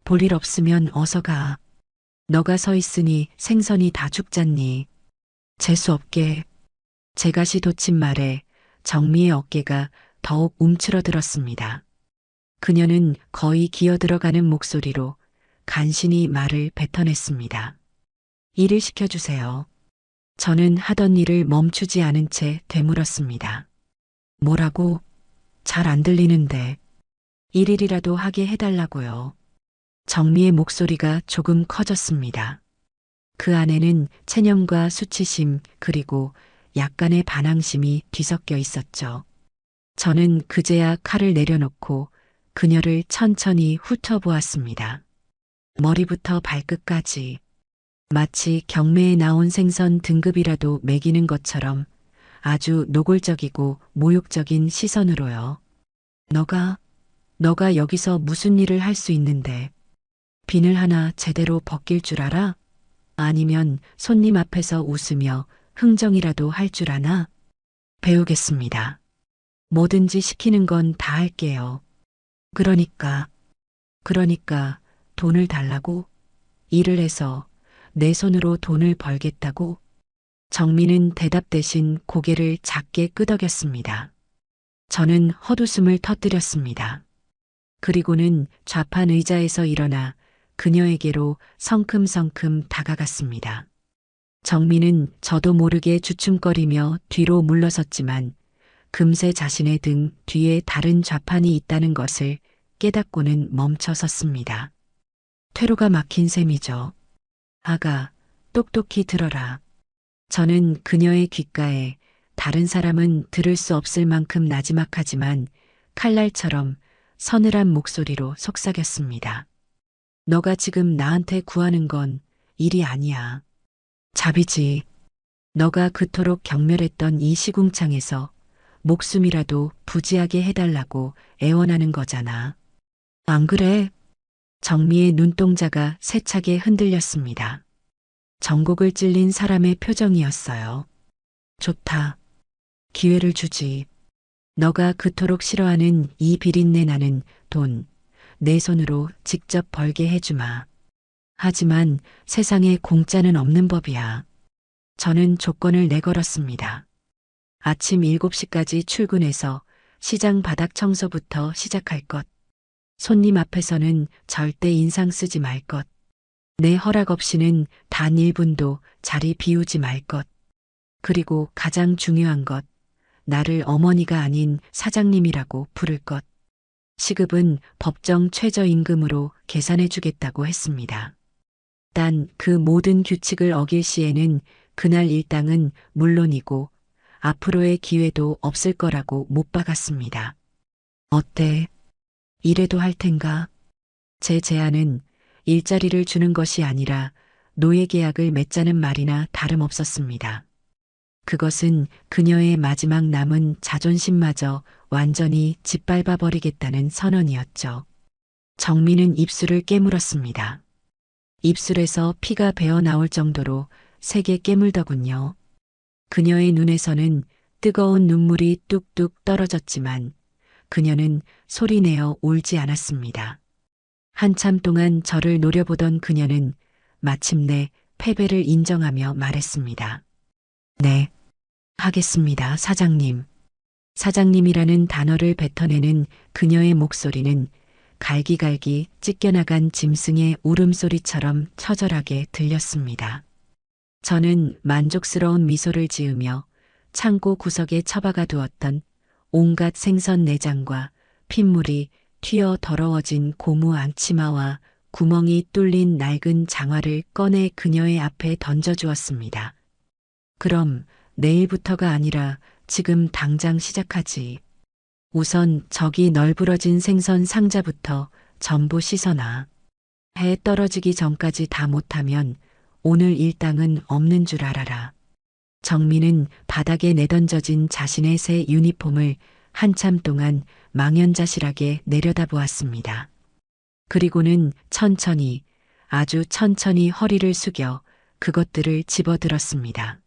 볼일 없으면 어서 가. 너가 서 있으니 생선이 다 죽잖니. 재수없게. 제가시 돋친 말에 정미의 어깨가 더욱 움츠러들었습니다. 그녀는 거의 기어들어가는 목소리로 간신히 말을 뱉어냈습니다. 일을 시켜주세요. 저는 하던 일을 멈추지 않은 채 되물었습니다. 뭐라고? 잘 안 들리는데. 일일이라도 하게 해달라고요. 정미의 목소리가 조금 커졌습니다. 그 안에는 체념과 수치심 그리고 약간의 반항심이 뒤섞여 있었죠. 저는 그제야 칼을 내려놓고 그녀를 천천히 훑어보았습니다. 머리부터 발끝까지 마치 경매에 나온 생선 등급이라도 매기는 것처럼 아주 노골적이고 모욕적인 시선으로요. 너가 여기서 무슨 일을 할 수 있는데 비늘 하나 제대로 벗길 줄 알아? 아니면 손님 앞에서 웃으며 흥정이라도 할 줄 아나? 배우겠습니다. 뭐든지 시키는 건 다 할게요. 그러니까 돈을 달라고? 일을 해서 내 손으로 돈을 벌겠다고? 정민은 대답 대신 고개를 작게 끄덕였습니다. 저는 헛웃음을 터뜨렸습니다. 그리고는 좌판 의자에서 일어나 그녀에게로 성큼성큼 다가갔습니다. 정민은 저도 모르게 주춤거리며 뒤로 물러섰지만 금세 자신의 등 뒤에 다른 좌판이 있다는 것을 깨닫고는 멈춰섰습니다. 퇴로가 막힌 셈이죠. 아가, 똑똑히 들어라. 저는 그녀의 귓가에 다른 사람은 들을 수 없을 만큼 나지막하지만 칼날처럼 서늘한 목소리로 속삭였습니다. 너가 지금 나한테 구하는 건 일이 아니야. 잡이지. 너가 그토록 경멸했던 이 시궁창에서 목숨이라도 부지하게 해달라고 애원하는 거잖아. 안 그래? 정미의 눈동자가 세차게 흔들렸습니다. 정곡을 찔린 사람의 표정이었어요. 좋다. 기회를 주지. 너가 그토록 싫어하는 이 비린내 나는 돈, 내 손으로 직접 벌게 해주마. 하지만 세상에 공짜는 없는 법이야. 저는 조건을 내걸었습니다. 아침 7시까지 출근해서 시장 바닥 청소부터 시작할 것. 손님 앞에서는 절대 인상 쓰지 말 것. 내 허락 없이는 단 1분도 자리 비우지 말 것. 그리고 가장 중요한 것. 나를 어머니가 아닌 사장님이라고 부를 것. 시급은 법정 최저임금으로 계산해 주겠다고 했습니다. 단 그 모든 규칙을 어길 시에는 그날 일당은 물론이고 앞으로의 기회도 없을 거라고 못 박았습니다. 어때? 이래도 할 텐가? 제 제안은 일자리를 주는 것이 아니라 노예 계약을 맺자는 말이나 다름없었습니다. 그것은 그녀의 마지막 남은 자존심마저 완전히 짓밟아 버리겠다는 선언이었죠. 정민은 입술을 깨물었습니다. 입술에서 피가 배어 나올 정도로 세게 깨물더군요. 그녀의 눈에서는 뜨거운 눈물이 뚝뚝 떨어졌지만 그녀는 소리내어 울지 않았습니다. 한참 동안 저를 노려보던 그녀는 마침내 패배를 인정하며 말했습니다. 네, 하겠습니다, 사장님. 사장님이라는 단어를 뱉어내는 그녀의 목소리는 갈기갈기 찢겨나간 짐승의 울음소리처럼 처절하게 들렸습니다. 저는 만족스러운 미소를 지으며 창고 구석에 처박아 두었던 온갖 생선 내장과 핏물이 튀어 더러워진 고무 앙치마와 구멍이 뚫린 낡은 장화를 꺼내 그녀의 앞에 던져주었습니다. 그럼 내일부터가 아니라 지금 당장 시작하지. 우선 저기 널브러진 생선 상자부터 전부 씻어놔. 해 떨어지기 전까지 다 못하면 오늘 일당은 없는 줄 알아라. 정민은 바닥에 내던져진 자신의 새 유니폼을 한참 동안 망연자실하게 내려다보았습니다. 그리고는 천천히, 아주 천천히 허리를 숙여 그것들을 집어들었습니다.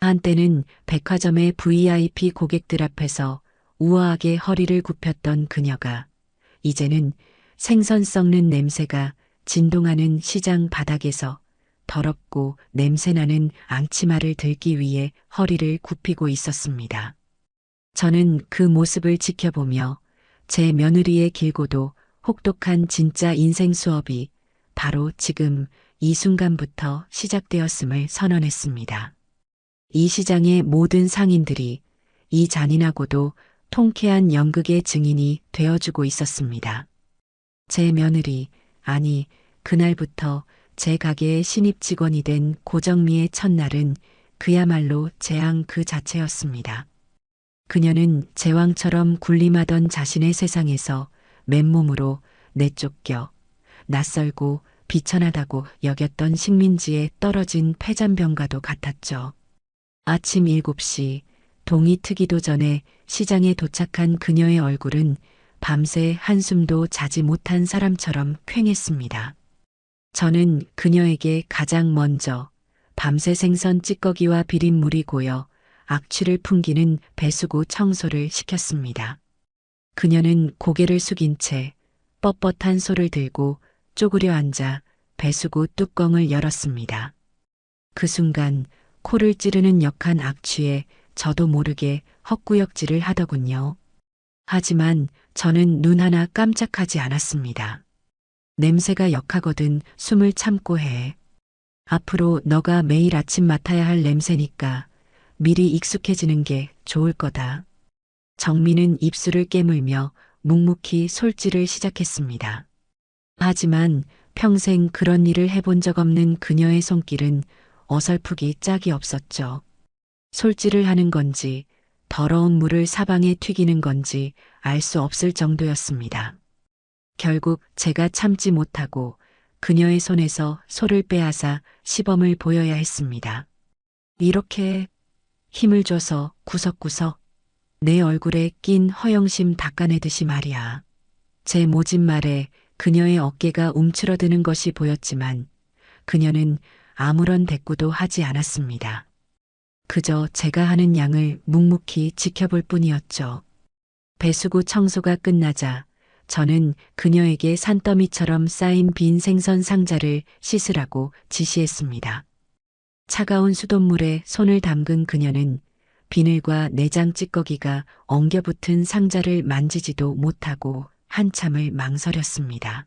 한때는 백화점의 VIP 고객들 앞에서 우아하게 허리를 굽혔던 그녀가 이제는 생선 썩는 냄새가 진동하는 시장 바닥에서 더럽고 냄새나는 앙치마를 들기 위해 허리를 굽히고 있었습니다. 저는 그 모습을 지켜보며 제 며느리의 길고도 혹독한 진짜 인생 수업이 바로 지금 이 순간부터 시작되었음을 선언했습니다. 이 시장의 모든 상인들이 이 잔인하고도 통쾌한 연극의 증인이 되어주고 있었습니다. 제 며느리, 아니 그날부터 제 가게의 신입 직원이 된 고정미의 첫날은 그야말로 재앙 그 자체였습니다. 그녀는 제왕처럼 군림하던 자신의 세상에서 맨몸으로 내쫓겨 낯설고 비천하다고 여겼던 식민지에 떨어진 폐잔병과도 같았죠. 아침 7시 동이 트기도 전에 시장에 도착한 그녀의 얼굴은 밤새 한숨도 자지 못한 사람처럼 퀭했습니다. 저는 그녀에게 가장 먼저 밤새 생선 찌꺼기와 비린물이 고여 악취를 풍기는 배수구 청소를 시켰습니다. 그녀는 고개를 숙인 채 뻣뻣한 소를 들고 쪼그려 앉아 배수구 뚜껑을 열었습니다. 그 순간 코를 찌르는 역한 악취에 저도 모르게 헛구역질을 하더군요. 하지만 저는 눈 하나 깜짝하지 않았습니다. 냄새가 역하거든 숨을 참고 해. 앞으로 너가 매일 아침 맡아야 할 냄새니까 미리 익숙해지는 게 좋을 거다. 정민은 입술을 깨물며 묵묵히 솔질을 시작했습니다. 하지만 평생 그런 일을 해본 적 없는 그녀의 손길은 어설프기 짝이 없었죠. 솔질을 하는 건지 더러운 물을 사방에 튀기는 건지 알 수 없을 정도였습니다. 결국 제가 참지 못하고 그녀의 손에서 솔을 빼앗아 시범을 보여야 했습니다. 이렇게 힘을 줘서 구석구석 내 얼굴에 낀 허영심 닦아내듯이 말이야. 제 모진 말에 그녀의 어깨가 움츠러드는 것이 보였지만 그녀는 아무런 대꾸도 하지 않았습니다. 그저 제가 하는 양을 묵묵히 지켜볼 뿐이었죠. 배수구 청소가 끝나자 저는 그녀에게 산더미처럼 쌓인 빈 생선 상자를 씻으라고 지시했습니다. 차가운 수돗물에 손을 담근 그녀는 비늘과 내장 찌꺼기가 엉겨붙은 상자를 만지지도 못하고 한참을 망설였습니다.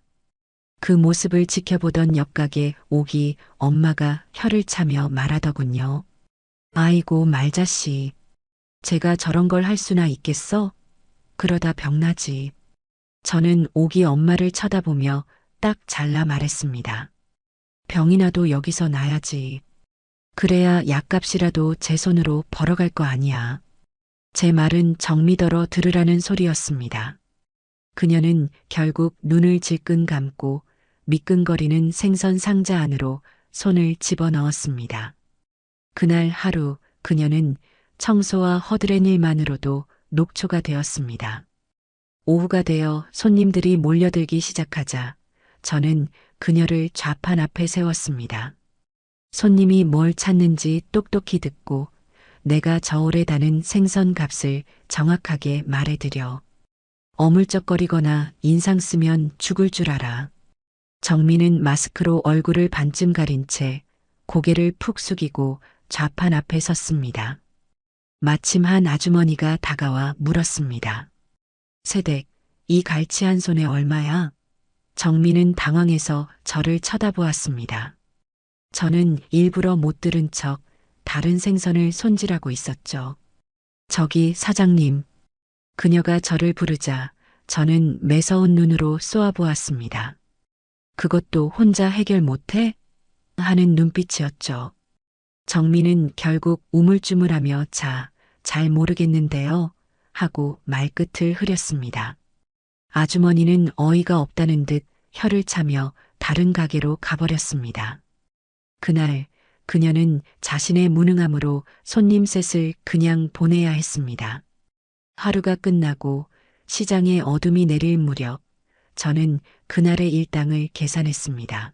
그 모습을 지켜보던 옆가게 오기 엄마가 혀를 차며 말하더군요. 아이고 말자씨. 제가 저런 걸 할 수나 있겠어? 그러다 병나지. 저는 오기 엄마를 쳐다보며 딱 잘라 말했습니다. 병이 나도 여기서 나야지. 그래야 약값이라도 제 손으로 벌어갈 거 아니야. 제 말은 정미더러 들으라는 소리였습니다. 그녀는 결국 눈을 질끈 감고 미끈거리는 생선 상자 안으로 손을 집어넣었습니다. 그날 하루 그녀는 청소와 허드렛 일만으로도 녹초가 되었습니다. 오후가 되어 손님들이 몰려들기 시작하자 저는 그녀를 좌판 앞에 세웠습니다. 손님이 뭘 찾는지 똑똑히 듣고 내가 저울에 다는 생선 값을 정확하게 말해드려. 어물쩍거리거나 인상 쓰면 죽을 줄 알아. 정민은 마스크로 얼굴을 반쯤 가린 채 고개를 푹 숙이고 좌판 앞에 섰습니다. 마침 한 아주머니가 다가와 물었습니다. 세댁, 이 갈치 한 손에 얼마야? 정민은 당황해서 저를 쳐다보았습니다. 저는 일부러 못 들은 척 다른 생선을 손질하고 있었죠. 저기 사장님. 그녀가 저를 부르자 저는 매서운 눈으로 쏘아보았습니다. 그것도 혼자 해결 못해? 하는 눈빛이었죠. 정민은 결국 우물쭈물하며 잘 모르겠는데요. 하고 말끝을 흐렸습니다. 아주머니는 어이가 없다는 듯 혀를 차며 다른 가게로 가버렸습니다. 그날 그녀는 자신의 무능함으로 손님 셋을 그냥 보내야 했습니다. 하루가 끝나고 시장에 어둠이 내릴 무렵 저는 그날의 일당을 계산했습니다.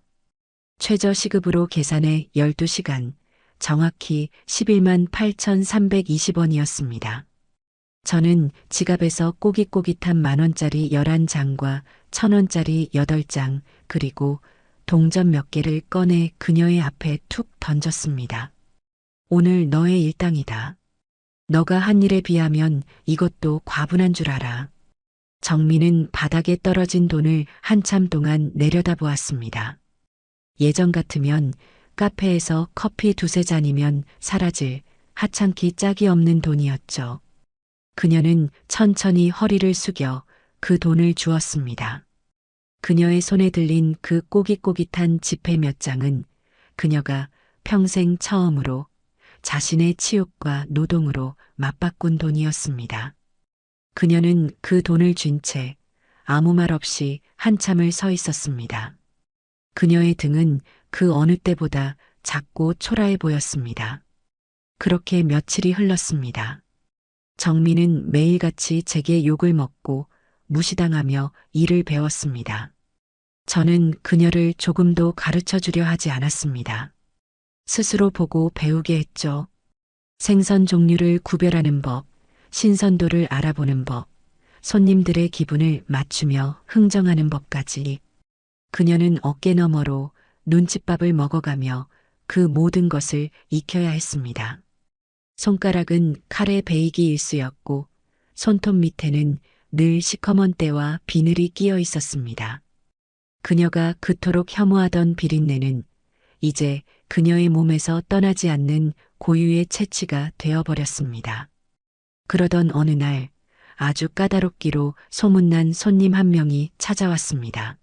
최저 시급으로 계산해 12시간, 정확히 11만 8,320원이었습니다. 저는 지갑에서 꼬깃꼬깃한 만원짜리 11장과 1,000원짜리 8장, 그리고 동전 몇 개를 꺼내 그녀의 앞에 툭 던졌습니다. 오늘 너의 일당이다. 너가 한 일에 비하면 이것도 과분한 줄 알아. 정민은 바닥에 떨어진 돈을 한참 동안 내려다보았습니다. 예전 같으면 카페에서 커피 두세 잔이면 사라질 하찮기 짝이 없는 돈이었죠. 그녀는 천천히 허리를 숙여 그 돈을 주었습니다. 그녀의 손에 들린 그 꼬깃꼬깃한 지폐 몇 장은 그녀가 평생 처음으로 자신의 치욕과 노동으로 맞바꾼 돈이었습니다. 그녀는 그 돈을 쥔 채 아무 말 없이 한참을 서 있었습니다. 그녀의 등은 그 어느 때보다 작고 초라해 보였습니다. 그렇게 며칠이 흘렀습니다. 정민은 매일같이 제게 욕을 먹고 무시당하며 일을 배웠습니다. 저는 그녀를 조금도 가르쳐 주려 하지 않았습니다. 스스로 보고 배우게 했죠. 생선 종류를 구별하는 법, 신선도를 알아보는 법, 손님들의 기분을 맞추며 흥정하는 법까지. 그녀는 어깨너머로 눈칫밥을 먹어가며 그 모든 것을 익혀야 했습니다. 손가락은 칼의 베이기 일쑤였고 손톱 밑에는 늘 시커먼 때와 비늘이 끼어 있었습니다. 그녀가 그토록 혐오하던 비린내는 이제 그녀의 몸에서 떠나지 않는 고유의 채취가 되어버렸습니다. 그러던 어느 날 아주 까다롭기로 소문난 손님 한 명이 찾아왔습니다.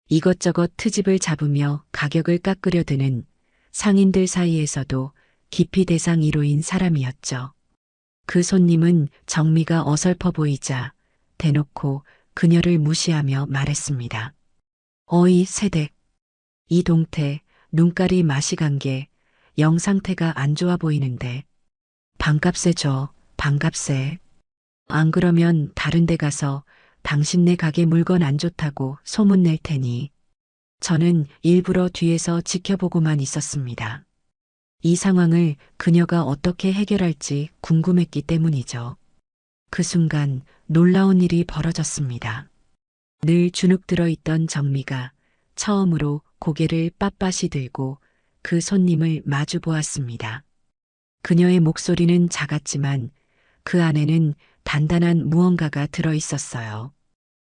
이것저것 트집을 잡으며 가격을 깎으려 드는 상인들 사이에서도 기피 대상 1호인 사람이었죠. 그 손님은 정미가 어설퍼 보이자 대놓고 그녀를 무시하며 말했습니다. 어이 새댁, 이 동태 눈깔이 맛이 간 게 영 상태가 안 좋아 보이는데 반값에 줘, 반값에. 안 그러면 다른 데 가서 당신네 가게 물건 안 좋다고 소문 낼 테니. 저는 일부러 뒤에서 지켜보고만 있었습니다. 이 상황을 그녀가 어떻게 해결할지 궁금했기 때문이죠. 그 순간 놀라운 일이 벌어졌습니다. 늘 주눅 들어 있던 정미가 처음으로 고개를 빳빳이 들고 그 손님을 마주 보았습니다. 그녀의 목소리는 작았지만 그 안에는 단단한 무언가가 들어 있었어요.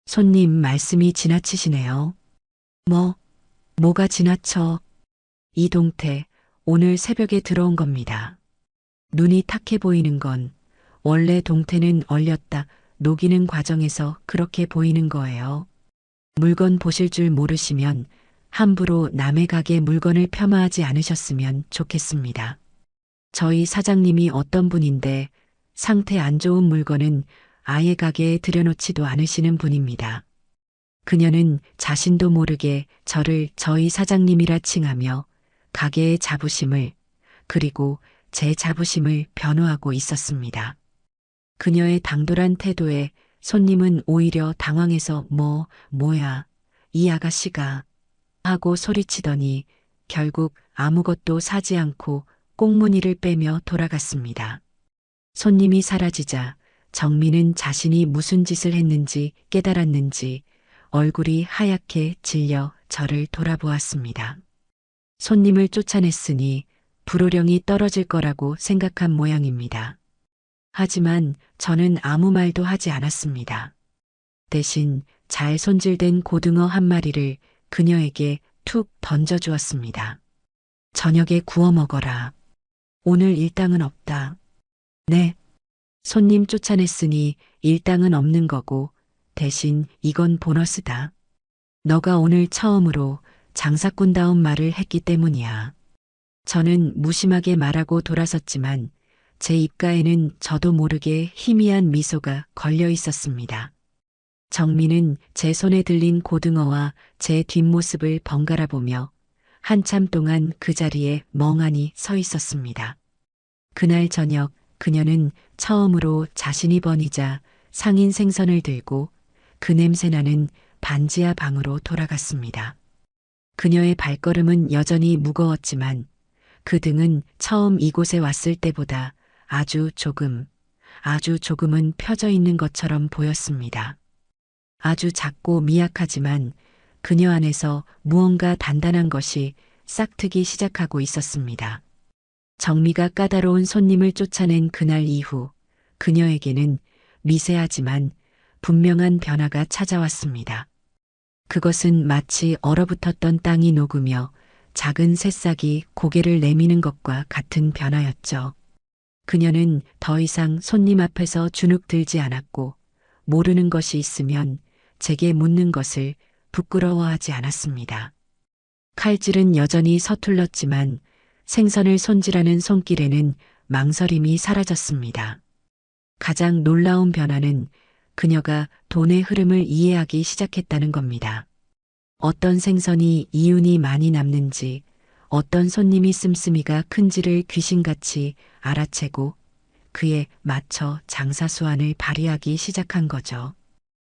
손님 말씀이 지나치시네요. 뭐가 지나쳐? 이 동태 오늘 새벽에 들어온 겁니다. 눈이 탁해 보이는 건 원래 동태는 얼렸다 녹이는 과정에서 그렇게 보이는 거예요. 물건 보실 줄 모르시면 함부로 남의 가게 물건을 폄하하지 않으셨으면 좋겠습니다. 저희 사장님이 어떤 분인데 상태 안 좋은 물건은 아예 가게에 들여놓지도 않으시는 분입니다. 그녀는 자신도 모르게 저를 저희 사장님이라 칭하며 가게의 자부심을 그리고 제 자부심을 변호하고 있었습니다. 그녀의 당돌한 태도에 손님은 오히려 당황해서 뭐야, 이 아가씨가 하고 소리치더니 결국 아무것도 사지 않고 꽁무니를 빼며 돌아갔습니다. 손님이 사라지자 정미는 자신이 무슨 짓을 했는지 깨달았는지 얼굴이 하얗게 질려 저를 돌아보았습니다. 손님을 쫓아냈으니 불호령이 떨어질 거라고 생각한 모양입니다. 하지만 저는 아무 말도 하지 않았습니다. 대신 잘 손질된 고등어 한 마리를 그녀에게 툭 던져주었습니다. 저녁에 구워 먹어라. 오늘 일당은 없다. 네. 손님 쫓아냈으니 일당은 없는 거고 대신 이건 보너스다. 너가 오늘 처음으로 장사꾼다운 말을 했기 때문이야. 저는 무심하게 말하고 돌아섰지만 제 입가에는 저도 모르게 희미한 미소가 걸려 있었습니다. 정미는 제 손에 들린 고등어와 제 뒷모습을 번갈아 보며 한참 동안 그 자리에 멍하니 서 있었습니다. 그날 저녁 그녀는 처음으로 자신이 버니자 상인 생선을 들고 그 냄새나는 반지하 방으로 돌아갔습니다. 그녀의 발걸음은 여전히 무거웠지만 그 등은 처음 이곳에 왔을 때보다 아주 조금은 펴져 있는 것처럼 보였습니다. 아주 작고 미약하지만 그녀 안에서 무언가 단단한 것이 싹트기 시작하고 있었습니다. 정미가 까다로운 손님을 쫓아낸 그날 이후 그녀에게는 미세하지만 분명한 변화가 찾아왔습니다. 그것은 마치 얼어붙었던 땅이 녹으며 작은 새싹이 고개를 내미는 것과 같은 변화였죠. 그녀는 더 이상 손님 앞에서 주눅 들지 않았고 모르는 것이 있으면 제게 묻는 것을 부끄러워하지 않았습니다. 칼질은 여전히 서툴렀지만 생선을 손질하는 손길에는 망설임이 사라졌습니다. 가장 놀라운 변화는 그녀가 돈의 흐름을 이해하기 시작했다는 겁니다. 어떤 생선이 이윤이 많이 남는지, 어떤 손님이 씀씀이가 큰지를 귀신같이 알아채고 그에 맞춰 장사 수완을 발휘하기 시작한 거죠.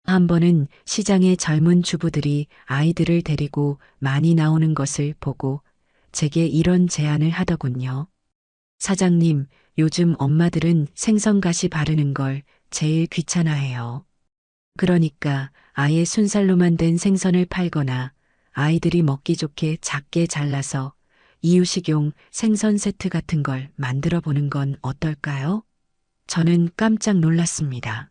한 번은 시장에 젊은 주부들이 아이들을 데리고 많이 나오는 것을 보고 제게 이런 제안을 하더군요. 사장님, 요즘 엄마들은 생선가시 바르는 걸 제일 귀찮아해요. 그러니까 아예 순살로만 된 생선을 팔거나 아이들이 먹기 좋게 작게 잘라서 이유식용 생선 세트 같은 걸 만들어 보는 건 어떨까요? 저는 깜짝 놀랐습니다.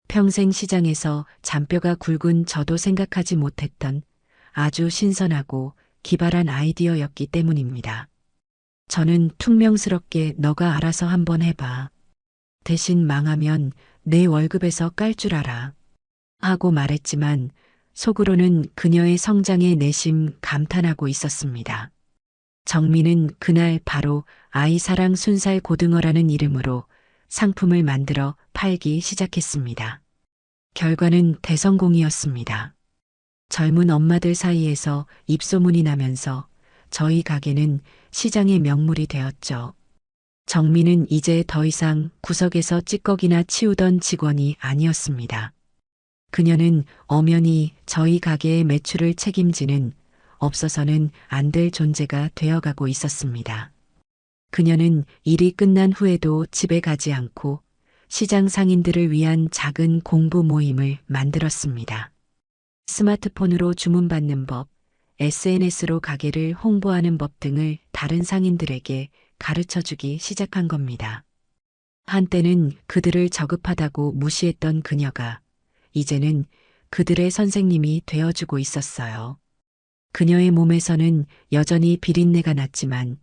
평생 시장에서 잔뼈가 굵은 저도 생각하지 못했던 아주 신선하고 기발한 아이디어였기 때문입니다. 저는 퉁명스럽게 너가 알아서 한번 해봐. 대신 망하면 내 월급에서 깔 줄 알아. 하고 말했지만 속으로는 그녀의 성장에 내심 감탄하고 있었습니다. 정민은 그날 바로 아이사랑 순살 고등어라는 이름으로 상품을 만들어 팔기 시작했습니다. 결과는 대성공이었습니다. 젊은 엄마들 사이에서 입소문이 나면서 저희 가게는 시장의 명물이 되었죠. 정민은 이제 더 이상 구석에서 찌꺼기나 치우던 직원이 아니었습니다. 그녀는 엄연히 저희 가게의 매출을 책임지는 없어서는 안 될 존재가 되어가고 있었습니다. 그녀는 일이 끝난 후에도 집에 가지 않고 시장 상인들을 위한 작은 공부 모임을 만들었습니다. 스마트폰으로 주문받는 법, SNS로 가게를 홍보하는 법 등을 다른 상인들에게 가르쳐 주기 시작한 겁니다. 한때는 그들을 저급하다고 무시했던 그녀가 이제는 그들의 선생님이 되어주고 있었어요. 그녀의 몸에서는 여전히 비린내가 났지만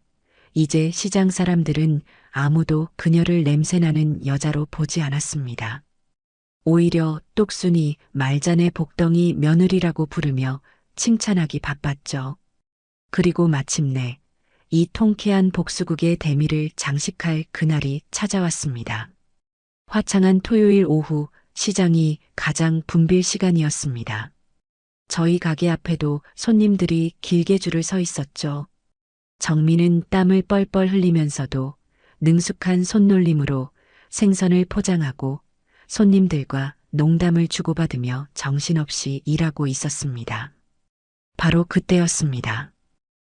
이제 시장 사람들은 아무도 그녀를 냄새나는 여자로 보지 않았습니다. 오히려 똑순이 말잔의 복덩이 며느리라고 부르며 칭찬하기 바빴죠. 그리고 마침내 이 통쾌한 복수국의 대미를 장식할 그날이 찾아왔습니다. 화창한 토요일 오후 시장이 가장 붐빌 시간이었습니다. 저희 가게 앞에도 손님들이 길게 줄을 서 있었죠. 정민은 땀을 뻘뻘 흘리면서도 능숙한 손놀림으로 생선을 포장하고 손님들과 농담을 주고받으며 정신없이 일하고 있었습니다. 바로 그때였습니다.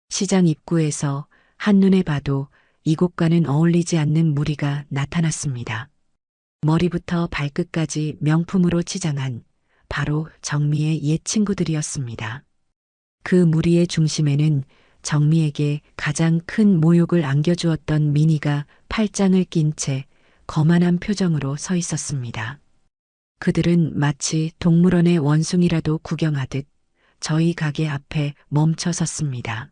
시장 입구에서 한눈에 봐도 이곳과는 어울리지 않는 무리가 나타났습니다. 머리부터 발끝까지 명품으로 치장한 바로 정미의 옛 친구들이었습니다. 그 무리의 중심에는 정미에게 가장 큰 모욕을 안겨주었던 미니가 팔짱을 낀 채 거만한 표정으로 서 있었습니다. 그들은 마치 동물원의 원숭이라도 구경하듯 저희 가게 앞에 멈춰 섰습니다.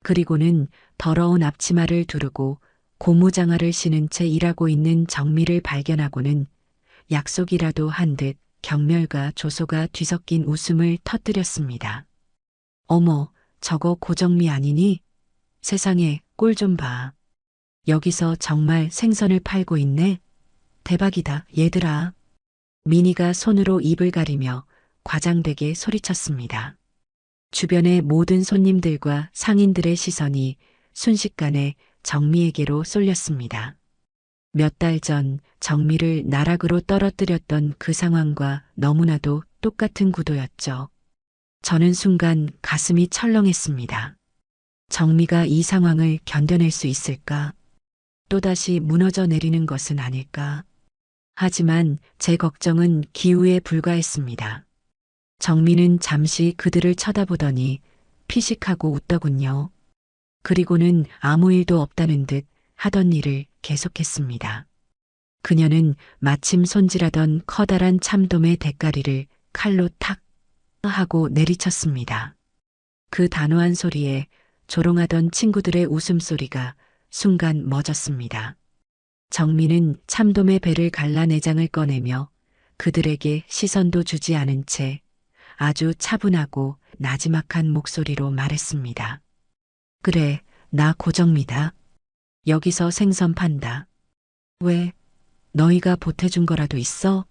그리고는 더러운 앞치마를 두르고 고무장화를 신은 채 일하고 있는 정미를 발견하고는 약속이라도 한 듯 경멸과 조소가 뒤섞인 웃음을 터뜨렸습니다. 어머, 저거 고정미 아니니? 세상에, 꼴 좀 봐. 여기서 정말 생선을 팔고 있네? 대박이다, 얘들아. 미니가 손으로 입을 가리며 과장되게 소리쳤습니다. 주변의 모든 손님들과 상인들의 시선이 순식간에 정미에게로 쏠렸습니다. 몇 달 전 정미를 나락으로 떨어뜨렸던 그 상황과 너무나도 똑같은 구도였죠. 저는 순간 가슴이 철렁했습니다. 정미가 이 상황을 견뎌낼 수 있을까? 또다시 무너져 내리는 것은 아닐까? 하지만 제 걱정은 기우에 불과했습니다. 정미는 잠시 그들을 쳐다보더니 피식하고 웃더군요. 그리고는 아무 일도 없다는 듯 하던 일을 계속했습니다. 그녀는 마침 손질하던 커다란 참돔의 대가리를 칼로 탁 하고 내리쳤습니다. 그 단호한 소리에 조롱하던 친구들의 웃음소리가 순간 멎었습니다. 정민은 참돔의 배를 갈라 내장을 꺼내며 그들에게 시선도 주지 않은 채 아주 차분하고 나지막한 목소리로 말했습니다. 그래, 나 고정미다. 여기서 생선 판다. 왜? 너희가 보태준 거라도 있어?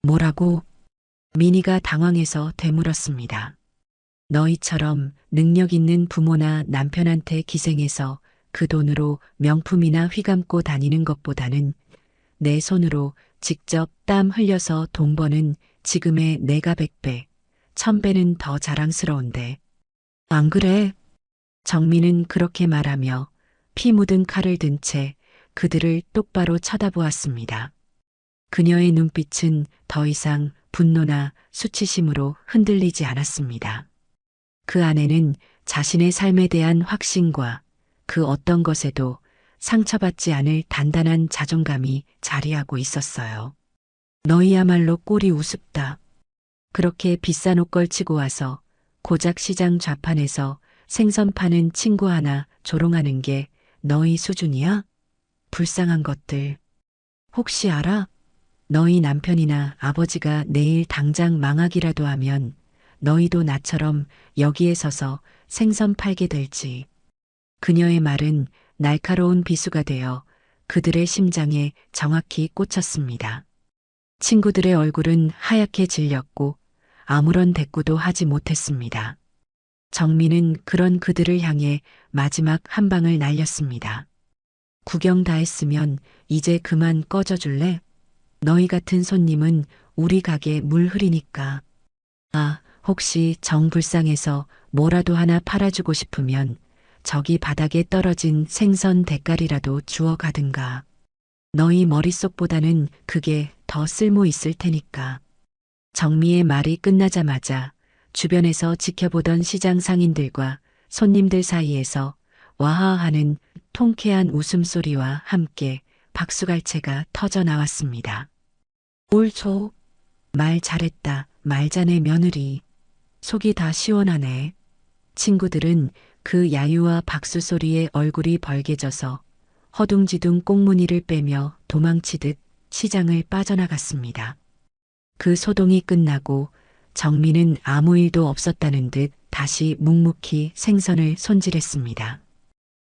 뭐라고? 미니가 당황해서 되물었습니다. 너희처럼 능력 있는 부모나 남편한테 기생해서 그 돈으로 명품이나 휘감고 다니는 것보다는 내 손으로 직접 땀 흘려서 돈 버는 지금의 내가 100배, 1000배는 더 자랑스러운데. 안 그래? 정민은 그렇게 말하며 피 묻은 칼을 든 채 그들을 똑바로 쳐다보았습니다. 그녀의 눈빛은 더 이상 분노나 수치심으로 흔들리지 않았습니다. 그 안에는 자신의 삶에 대한 확신과 그 어떤 것에도 상처받지 않을 단단한 자존감이 자리하고 있었어요. 너희야말로 꼴이 우습다. 그렇게 비싼 옷 걸치고 와서 고작 시장 좌판에서 생선 파는 친구 하나 조롱하는 게 너희 수준이야? 불쌍한 것들. 혹시 알아? 너희 남편이나 아버지가 내일 당장 망하기라도 하면 너희도 나처럼 여기에 서서 생선 팔게 될지. 그녀의 말은 날카로운 비수가 되어 그들의 심장에 정확히 꽂혔습니다. 친구들의 얼굴은 하얗게 질렸고 아무런 대꾸도 하지 못했습니다. 정민은 그런 그들을 향해 마지막 한 방을 날렸습니다. 구경 다 했으면 이제 그만 꺼져줄래? 너희 같은 손님은 우리 가게 물 흐리니까. 아, 혹시 정 불쌍해서 뭐라도 하나 팔아주고 싶으면 저기 바닥에 떨어진 생선 대가리라도 주워 가든가. 너희 머릿속보다는 그게 더 쓸모 있을 테니까. 정미의 말이 끝나자마자 주변에서 지켜보던 시장 상인들과 손님들 사이에서 와하하는 통쾌한 웃음소리와 함께 박수갈채가 터져 나왔습니다. 옳죠. 말 잘했다. 말자네 며느리. 속이 다 시원하네. 친구들은 그 야유와 박수 소리에 얼굴이 벌개져서 허둥지둥 꽁무니를 빼며 도망치듯 시장을 빠져나갔습니다. 그 소동이 끝나고 정민은 아무 일도 없었다는 듯 다시 묵묵히 생선을 손질했습니다.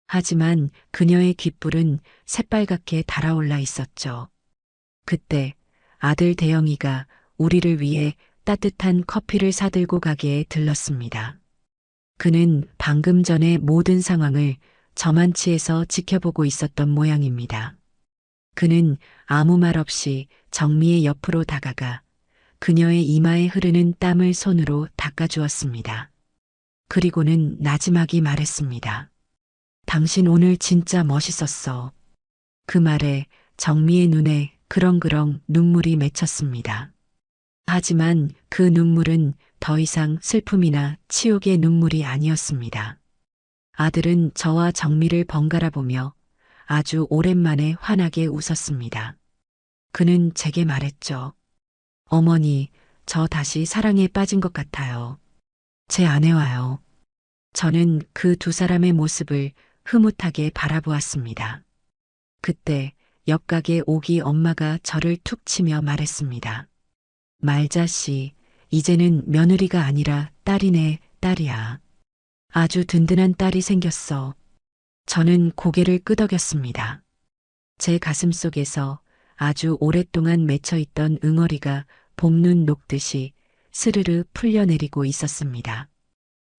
하지만 그녀의 귓불은 새빨갛게 달아올라 있었죠. 그때 아들 대영이가 우리를 위해 따뜻한 커피를 사들고 가게에 들렀습니다. 그는 방금 전의 모든 상황을 저만치에서 지켜보고 있었던 모양입니다. 그는 아무 말 없이 정미의 옆으로 다가가 그녀의 이마에 흐르는 땀을 손으로 닦아주었습니다. 그리고는 나지막이 말했습니다. 당신 오늘 진짜 멋있었어. 그 말에 정미의 눈에 그렁그렁 눈물이 맺혔습니다. 하지만 그 눈물은 더 이상 슬픔이나 치욕의 눈물이 아니었습니다. 아들은 저와 정미를 번갈아 보며 아주 오랜만에 환하게 웃었습니다. 그는 제게 말했죠. 어머니, 저 다시 사랑에 빠진 것 같아요. 제 아내와요. 저는 그 두 사람의 모습을 흐뭇하게 바라보았습니다. 그때 옆가게 오기 엄마가 저를 툭 치며 말했습니다. 말자 씨, 이제는 며느리가 아니라 딸이네, 딸이야. 아주 든든한 딸이 생겼어. 저는 고개를 끄덕였습니다. 제 가슴 속에서 아주 오랫동안 맺혀있던 응어리가 봄눈 녹듯이 스르르 풀려내리고 있었습니다.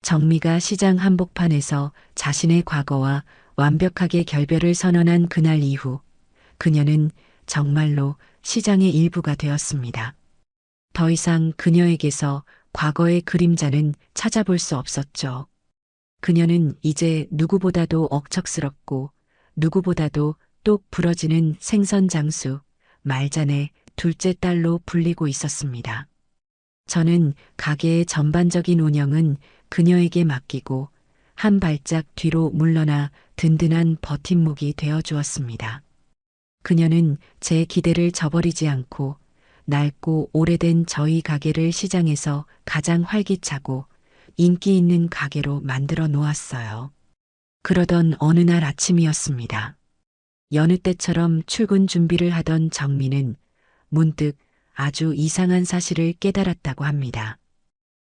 정미가 시장 한복판에서 자신의 과거와 완벽하게 결별을 선언한 그날 이후 그녀는 정말로 시장의 일부가 되었습니다. 더 이상 그녀에게서 과거의 그림자는 찾아볼 수 없었죠. 그녀는 이제 누구보다도 억척스럽고 누구보다도 똑 부러지는 생선 장수, 말잔의 둘째 딸로 불리고 있었습니다. 저는 가게의 전반적인 운영은 그녀에게 맡기고 한 발짝 뒤로 물러나 든든한 버팀목이 되어 주었습니다. 그녀는 제 기대를 저버리지 않고 낡고 오래된 저희 가게를 시장에서 가장 활기차고 인기 있는 가게로 만들어 놓았어요. 그러던 어느 날 아침이었습니다. 여느 때처럼 출근 준비를 하던 정민은 문득 아주 이상한 사실을 깨달았다고 합니다.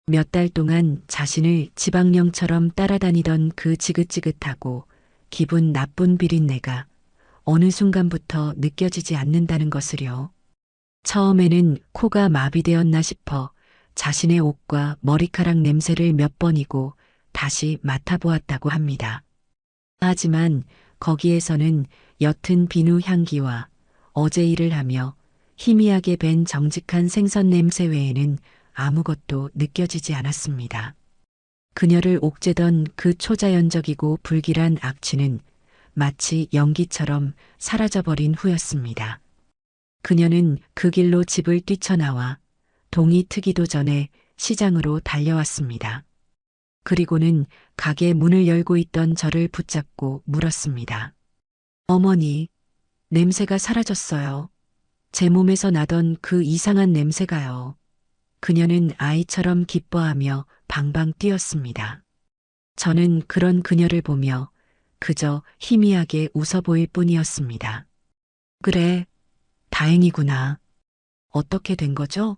몇 달 동안 자신을 지방령처럼 따라다니던 그 지긋지긋하고 기분 나쁜 비린내가 어느 순간부터 느껴지지 않는다는 것을요. 처음에는 코가 마비되었나 싶어 자신의 옷과 머리카락 냄새를 몇 번이고 다시 맡아보았다고 합니다. 하지만 거기에서는 옅은 비누 향기와 어제 일을 하며 희미하게 밴 정직한 생선 냄새 외에는 아무것도 느껴지지 않았습니다. 그녀를 옥죄던 그 초자연적이고 불길한 악취는 마치 연기처럼 사라져버린 후였습니다. 그녀는 그 길로 집을 뛰쳐나와 동이 트기도 전에 시장으로 달려왔습니다. 그리고는 가게 문을 열고 있던 저를 붙잡고 물었습니다. 어머니, 냄새가 사라졌어요. 제 몸에서 나던 그 이상한 냄새가요. 그녀는 아이처럼 기뻐하며 방방 뛰었습니다. 저는 그런 그녀를 보며 그저 희미하게 웃어 보일 뿐이었습니다. 그래, 다행이구나. 어떻게 된 거죠?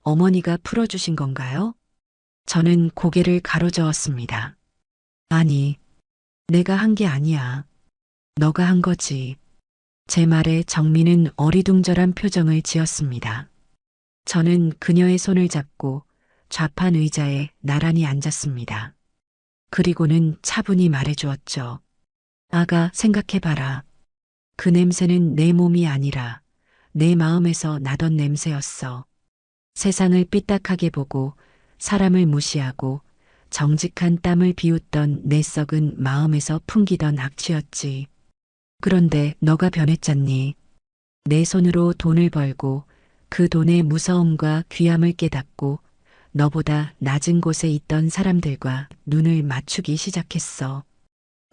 어머니가 풀어주신 건가요? 저는 고개를 가로저었습니다. 아니, 내가 한 게 아니야. 너가 한 거지. 제 말에 정민은 어리둥절한 표정을 지었습니다. 저는 그녀의 손을 잡고 좌판 의자에 나란히 앉았습니다. 그리고는 차분히 말해주었죠. 아가, 생각해봐라. 그 냄새는 내 몸이 아니라 내 마음에서 나던 냄새였어. 세상을 삐딱하게 보고 사람을 무시하고 정직한 땀을 비웃던 내 썩은 마음에서 풍기던 악취였지. 그런데 너가 변했잖니. 내 손으로 돈을 벌고 그 돈의 무서움과 귀함을 깨닫고 너보다 낮은 곳에 있던 사람들과 눈을 맞추기 시작했어.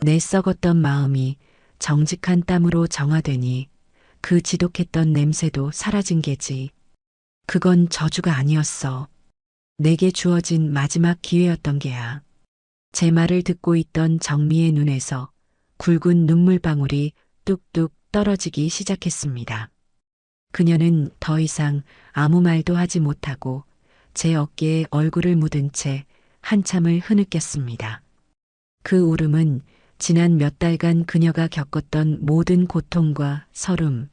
내 썩었던 마음이 정직한 땀으로 정화되니 그 지독했던 냄새도 사라진 게지. 그건 저주가 아니었어. 내게 주어진 마지막 기회였던 게야. 제 말을 듣고 있던 정미의 눈에서 굵은 눈물방울이 뚝뚝 떨어지기 시작했습니다. 그녀는 더 이상 아무 말도 하지 못하고 제 어깨에 얼굴을 묻은 채 한참을 흐느꼈습니다. 그 울음은 지난 몇 달간 그녀가 겪었던 모든 고통과 서름,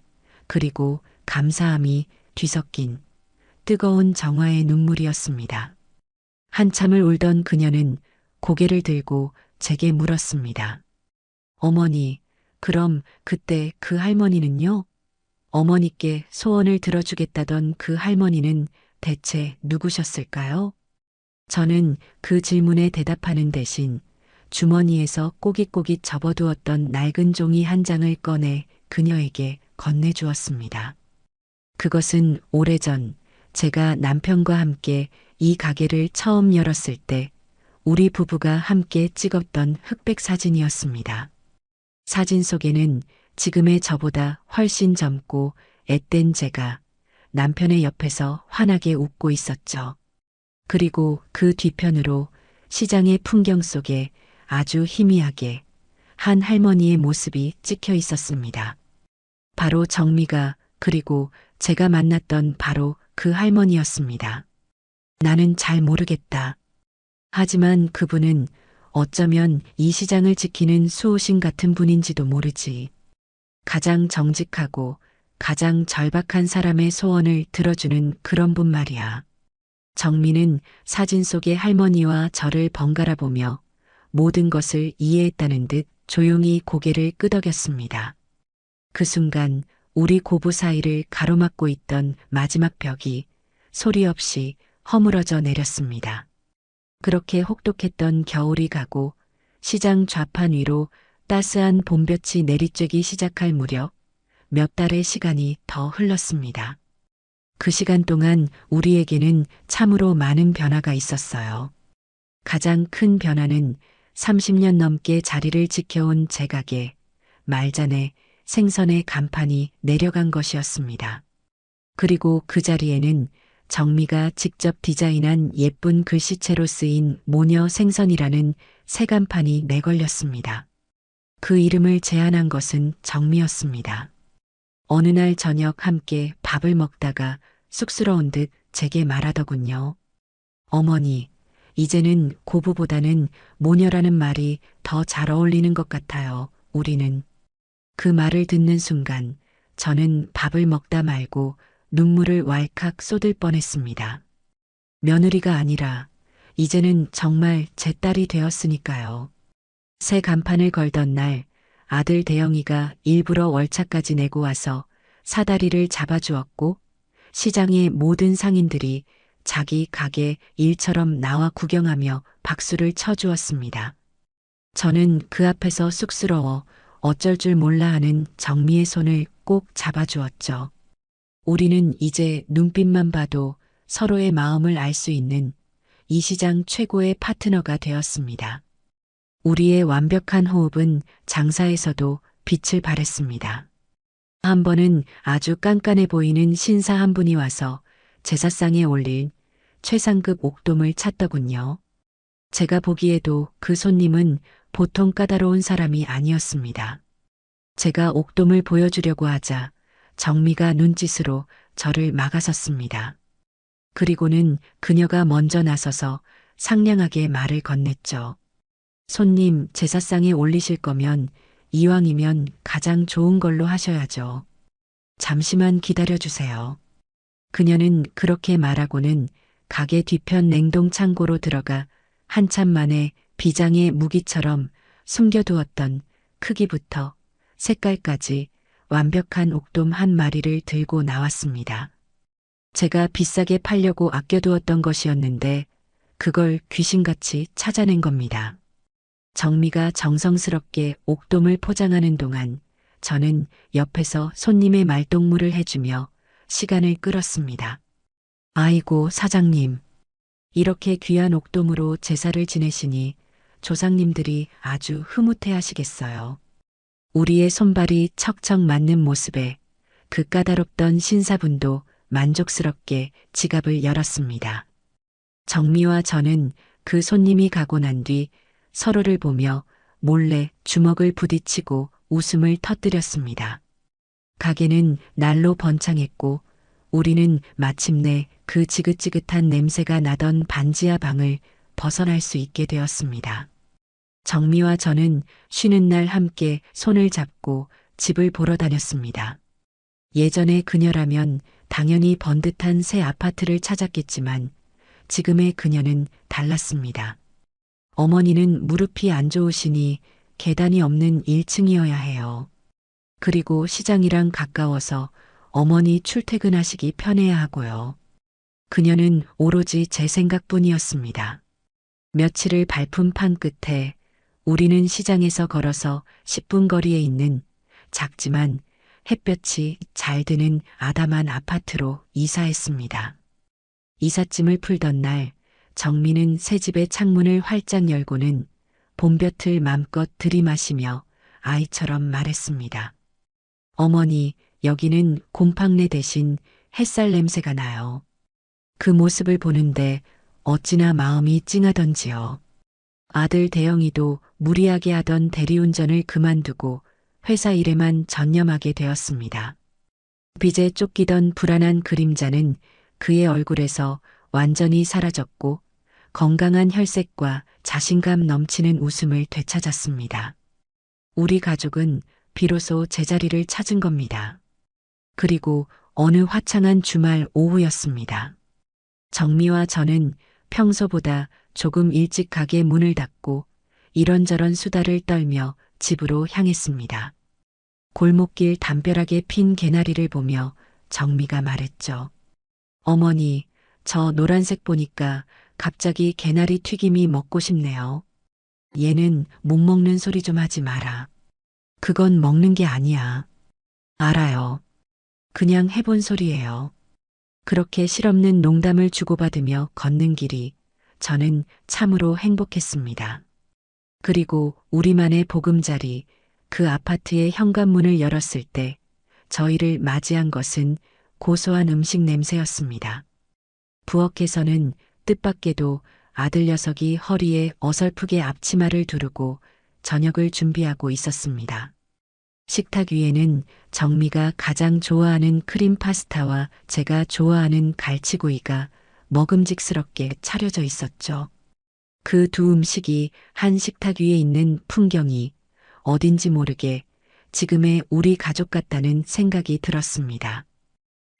그리고 감사함이 뒤섞인 뜨거운 정화의 눈물이었습니다. 한참을 울던 그녀는 고개를 들고 제게 물었습니다. 어머니, 그럼 그때 그 할머니는요? 어머니께 소원을 들어주겠다던 그 할머니는 대체 누구셨을까요? 저는 그 질문에 대답하는 대신 주머니에서 꼬깃꼬깃 접어두었던 낡은 종이 한 장을 꺼내 그녀에게 건네주었습니다. 그것은 오래전 제가 남편과 함께 이 가게를 처음 열었을 때 우리 부부가 함께 찍었던 흑백 사진이었습니다. 사진 속에는 지금의 저보다 훨씬 젊고 앳된 제가 남편의 옆에서 환하게 웃고 있었죠. 그리고 그 뒤편으로 시장의 풍경 속에 아주 희미하게 한 할머니의 모습이 찍혀 있었습니다. 바로 정미가, 그리고 제가 만났던 바로 그 할머니였습니다. 나는 잘 모르겠다. 하지만 그분은 어쩌면 이 시장을 지키는 수호신 같은 분인지도 모르지. 가장 정직하고 가장 절박한 사람의 소원을 들어주는 그런 분 말이야. 정민은 사진 속의 할머니와 저를 번갈아 보며 모든 것을 이해했다는 듯 조용히 고개를 끄덕였습니다. 그 순간 우리 고부 사이를 가로막고 있던 마지막 벽이 소리 없이 허물어져 내렸습니다. 그렇게 혹독했던 겨울이 가고 시장 좌판 위로 따스한 봄볕이 내리쬐기 시작할 무렵 몇 달의 시간이 더 흘렀습니다. 그 시간 동안 우리에게는 참으로 많은 변화가 있었어요. 가장 큰 변화는 30년 넘게 자리를 지켜온 제 가게, 말잔에 생선의 간판이 내려간 것이었습니다. 그리고 그 자리에는 정미가 직접 디자인한 예쁜 글씨체로 쓰인 모녀 생선이라는 새 간판이 내걸렸습니다. 그 이름을 제안한 것은 정미였습니다. 어느 날 저녁 함께 밥을 먹다가 쑥스러운 듯 제게 말하더군요. 어머니, 이제는 고부보다는 모녀라는 말이 더 잘 어울리는 것 같아요. 우리는. 그 말을 듣는 순간 저는 밥을 먹다 말고 눈물을 왈칵 쏟을 뻔했습니다. 며느리가 아니라 이제는 정말 제 딸이 되었으니까요. 새 간판을 걸던 날 아들 대영이가 일부러 월차까지 내고 와서 사다리를 잡아주었고 시장의 모든 상인들이 자기 가게 일처럼 나와 구경하며 박수를 쳐주었습니다. 저는 그 앞에서 쑥스러워 어쩔 줄 몰라 하는 정미의 손을 꼭 잡아주었죠. 우리는 이제 눈빛만 봐도 서로의 마음을 알 수 있는 이 시장 최고의 파트너가 되었습니다. 우리의 완벽한 호흡은 장사에서도 빛을 발했습니다. 한 번은 아주 깐깐해 보이는 신사 한 분이 와서 제사상에 올릴 최상급 옥돔을 찾더군요. 제가 보기에도 그 손님은 보통 까다로운 사람이 아니었습니다. 제가 옥돔을 보여주려고 하자 정미가 눈짓으로 저를 막아섰습니다. 그리고는 그녀가 먼저 나서서 상냥하게 말을 건넸죠. 손님, 제사상에 올리실 거면 이왕이면 가장 좋은 걸로 하셔야죠. 잠시만 기다려 주세요. 그녀는 그렇게 말하고는 가게 뒤편 냉동 창고로 들어가 한참 만에 비장의 무기처럼 숨겨두었던 크기부터 색깔까지 완벽한 옥돔 한 마리를 들고 나왔습니다. 제가 비싸게 팔려고 아껴두었던 것이었는데 그걸 귀신같이 찾아낸 겁니다. 정미가 정성스럽게 옥돔을 포장하는 동안 저는 옆에서 손님의 말동무를 해주며 시간을 끌었습니다. 아이고 사장님, 이렇게 귀한 옥돔으로 제사를 지내시니 조상님들이 아주 흐뭇해 하시겠어요. 우리의 손발이 척척 맞는 모습에 그 까다롭던 신사분도 만족스럽게 지갑을 열었습니다. 정미와 저는 그 손님이 가고 난 뒤 서로를 보며 몰래 주먹을 부딪히고 웃음을 터뜨렸습니다. 가게는 날로 번창했고 우리는 마침내 그 지긋지긋한 냄새가 나던 반지하 방을 벗어날 수 있게 되었습니다. 정미와 저는 쉬는 날 함께 손을 잡고 집을 보러 다녔습니다. 예전에 그녀라면 당연히 번듯한 새 아파트를 찾았겠지만 지금의 그녀는 달랐습니다. 어머니는 무릎이 안 좋으시니 계단이 없는 1층이어야 해요. 그리고 시장이랑 가까워서 어머니 출퇴근하시기 편해야 하고요. 그녀는 오로지 제 생각뿐이었습니다. 며칠을 밟은 판 끝에 우리는 시장에서 걸어서 10분 거리에 있는 작지만 햇볕이 잘 드는 아담한 아파트로 이사했습니다. 이삿짐을 풀던 날 정미는 새 집의 창문을 활짝 열고는 봄볕을 맘껏 들이마시며 아이처럼 말했습니다. 어머니, 여기는 곰팡내 대신 햇살 냄새가 나요. 그 모습을 보는데 어찌나 마음이 찡하던지요. 아들 대영이도 무리하게 하던 대리운전을 그만두고 회사 일에만 전념하게 되었습니다. 빚에 쫓기던 불안한 그림자는 그의 얼굴에서 완전히 사라졌고 건강한 혈색과 자신감 넘치는 웃음을 되찾았습니다. 우리 가족은 비로소 제자리를 찾은 겁니다. 그리고 어느 화창한 주말 오후였습니다. 정미와 저는 평소보다 조금 일찍 가게 문을 닫고 이런저런 수다를 떨며 집으로 향했습니다. 골목길 담벼락에 핀 개나리를 보며 정미가 말했죠. 어머니, 저 노란색 보니까 갑자기 개나리 튀김이 먹고 싶네요. 얘는 못 먹는 소리 좀 하지 마라. 그건 먹는 게 아니야. 알아요. 그냥 해본 소리예요. 그렇게 실없는 농담을 주고받으며 걷는 길이 저는 참으로 행복했습니다. 그리고 우리만의 보금자리, 그 아파트의 현관문을 열었을 때 저희를 맞이한 것은 고소한 음식 냄새였습니다. 부엌에서는 뜻밖에도 아들 녀석이 허리에 어설프게 앞치마를 두르고 저녁을 준비하고 있었습니다. 식탁 위에는 정미가 가장 좋아하는 크림 파스타와 제가 좋아하는 갈치구이가 먹음직스럽게 차려져 있었죠. 그 두 음식이 한 식탁 위에 있는 풍경이 어딘지 모르게 지금의 우리 가족 같다는 생각이 들었습니다.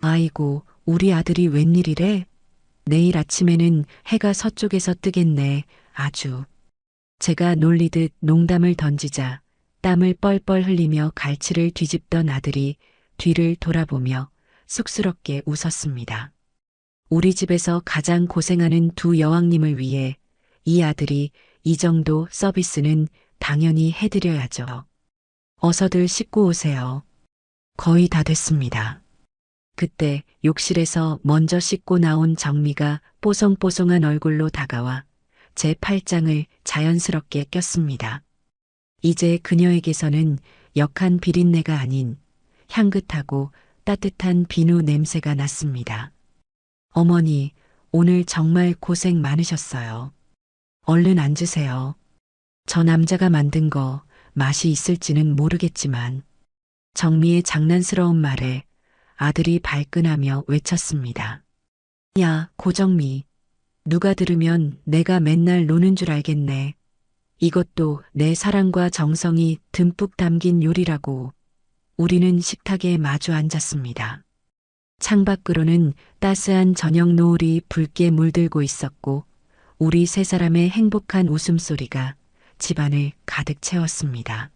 아이고, 우리 아들이 웬일이래? 내일 아침에는 해가 서쪽에서 뜨겠네. 아주. 제가 놀리듯 농담을 던지자 땀을 뻘뻘 흘리며 갈치를 뒤집던 아들이 뒤를 돌아보며 쑥스럽게 웃었습니다. 우리 집에서 가장 고생하는 두 여왕님을 위해 이 아들이 이 정도 서비스는 당연히 해드려야죠. 어서들 씻고 오세요. 거의 다 됐습니다. 그때 욕실에서 먼저 씻고 나온 정미가 뽀송뽀송한 얼굴로 다가와 제 팔짱을 자연스럽게 꼈습니다. 이제 그녀에게서는 역한 비린내가 아닌 향긋하고 따뜻한 비누 냄새가 났습니다. 어머니, 오늘 정말 고생 많으셨어요. 얼른 앉으세요. 저 남자가 만든 거 맛이 있을지는 모르겠지만 정미의 장난스러운 말에 아들이 발끈하며 외쳤습니다. 야, 고정미. 누가 들으면 내가 맨날 노는 줄 알겠네. 이것도 내 사랑과 정성이 듬뿍 담긴 요리라고. 우리는 식탁에 마주 앉았습니다. 창밖으로는 따스한 저녁 노을이 붉게 물들고 있었고 우리 세 사람의 행복한 웃음소리가 집안을 가득 채웠습니다.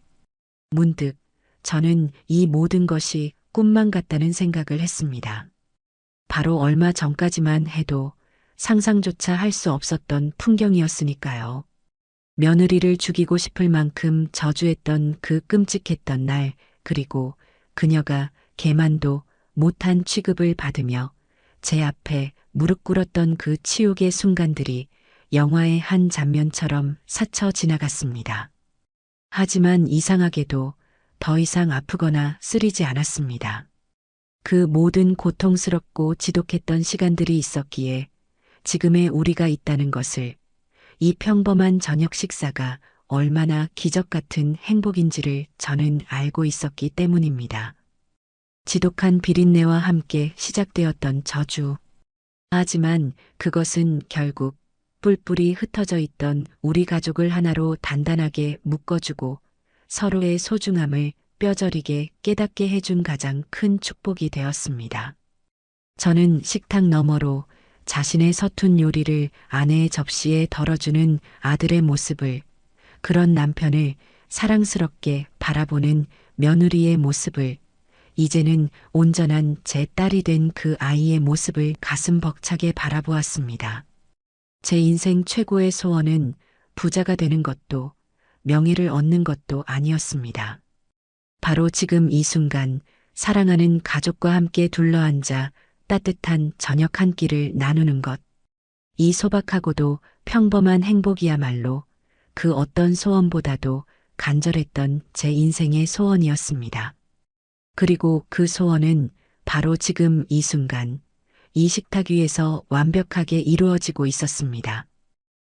문득 저는 이 모든 것이 꿈만 같다는 생각을 했습니다. 바로 얼마 전까지만 해도 상상조차 할 수 없었던 풍경이었으니까요. 며느리를 죽이고 싶을 만큼 저주했던 그 끔찍했던 날, 그리고 그녀가 개만도 못한 취급을 받으며 제 앞에 무릎 꿇었던 그 치욕의 순간들이 영화의 한 장면처럼 스쳐 지나갔습니다. 하지만 이상하게도 더 이상 아프거나 쓰리지 않았습니다. 그 모든 고통스럽고 지독했던 시간들이 있었기에 지금의 우리가 있다는 것을, 이 평범한 저녁 식사가 얼마나 기적 같은 행복인지를 저는 알고 있었기 때문입니다. 지독한 비린내와 함께 시작되었던 저주. 하지만 그것은 결국 뿔뿔이 흩어져 있던 우리 가족을 하나로 단단하게 묶어주고 서로의 소중함을 뼈저리게 깨닫게 해준 가장 큰 축복이 되었습니다. 저는 식탁 너머로 자신의 서툰 요리를 아내의 접시에 덜어주는 아들의 모습을, 그런 남편을 사랑스럽게 바라보는 며느리의 모습을, 이제는 온전한 제 딸이 된 그 아이의 모습을 가슴 벅차게 바라보았습니다. 제 인생 최고의 소원은 부자가 되는 것도 명예를 얻는 것도 아니었습니다. 바로 지금 이 순간 사랑하는 가족과 함께 둘러앉아 따뜻한 저녁 한 끼를 나누는 것. 이 소박하고도 평범한 행복이야말로 그 어떤 소원보다도 간절했던 제 인생의 소원이었습니다. 그리고 그 소원은 바로 지금 이 순간, 이 식탁 위에서 완벽하게 이루어지고 있었습니다.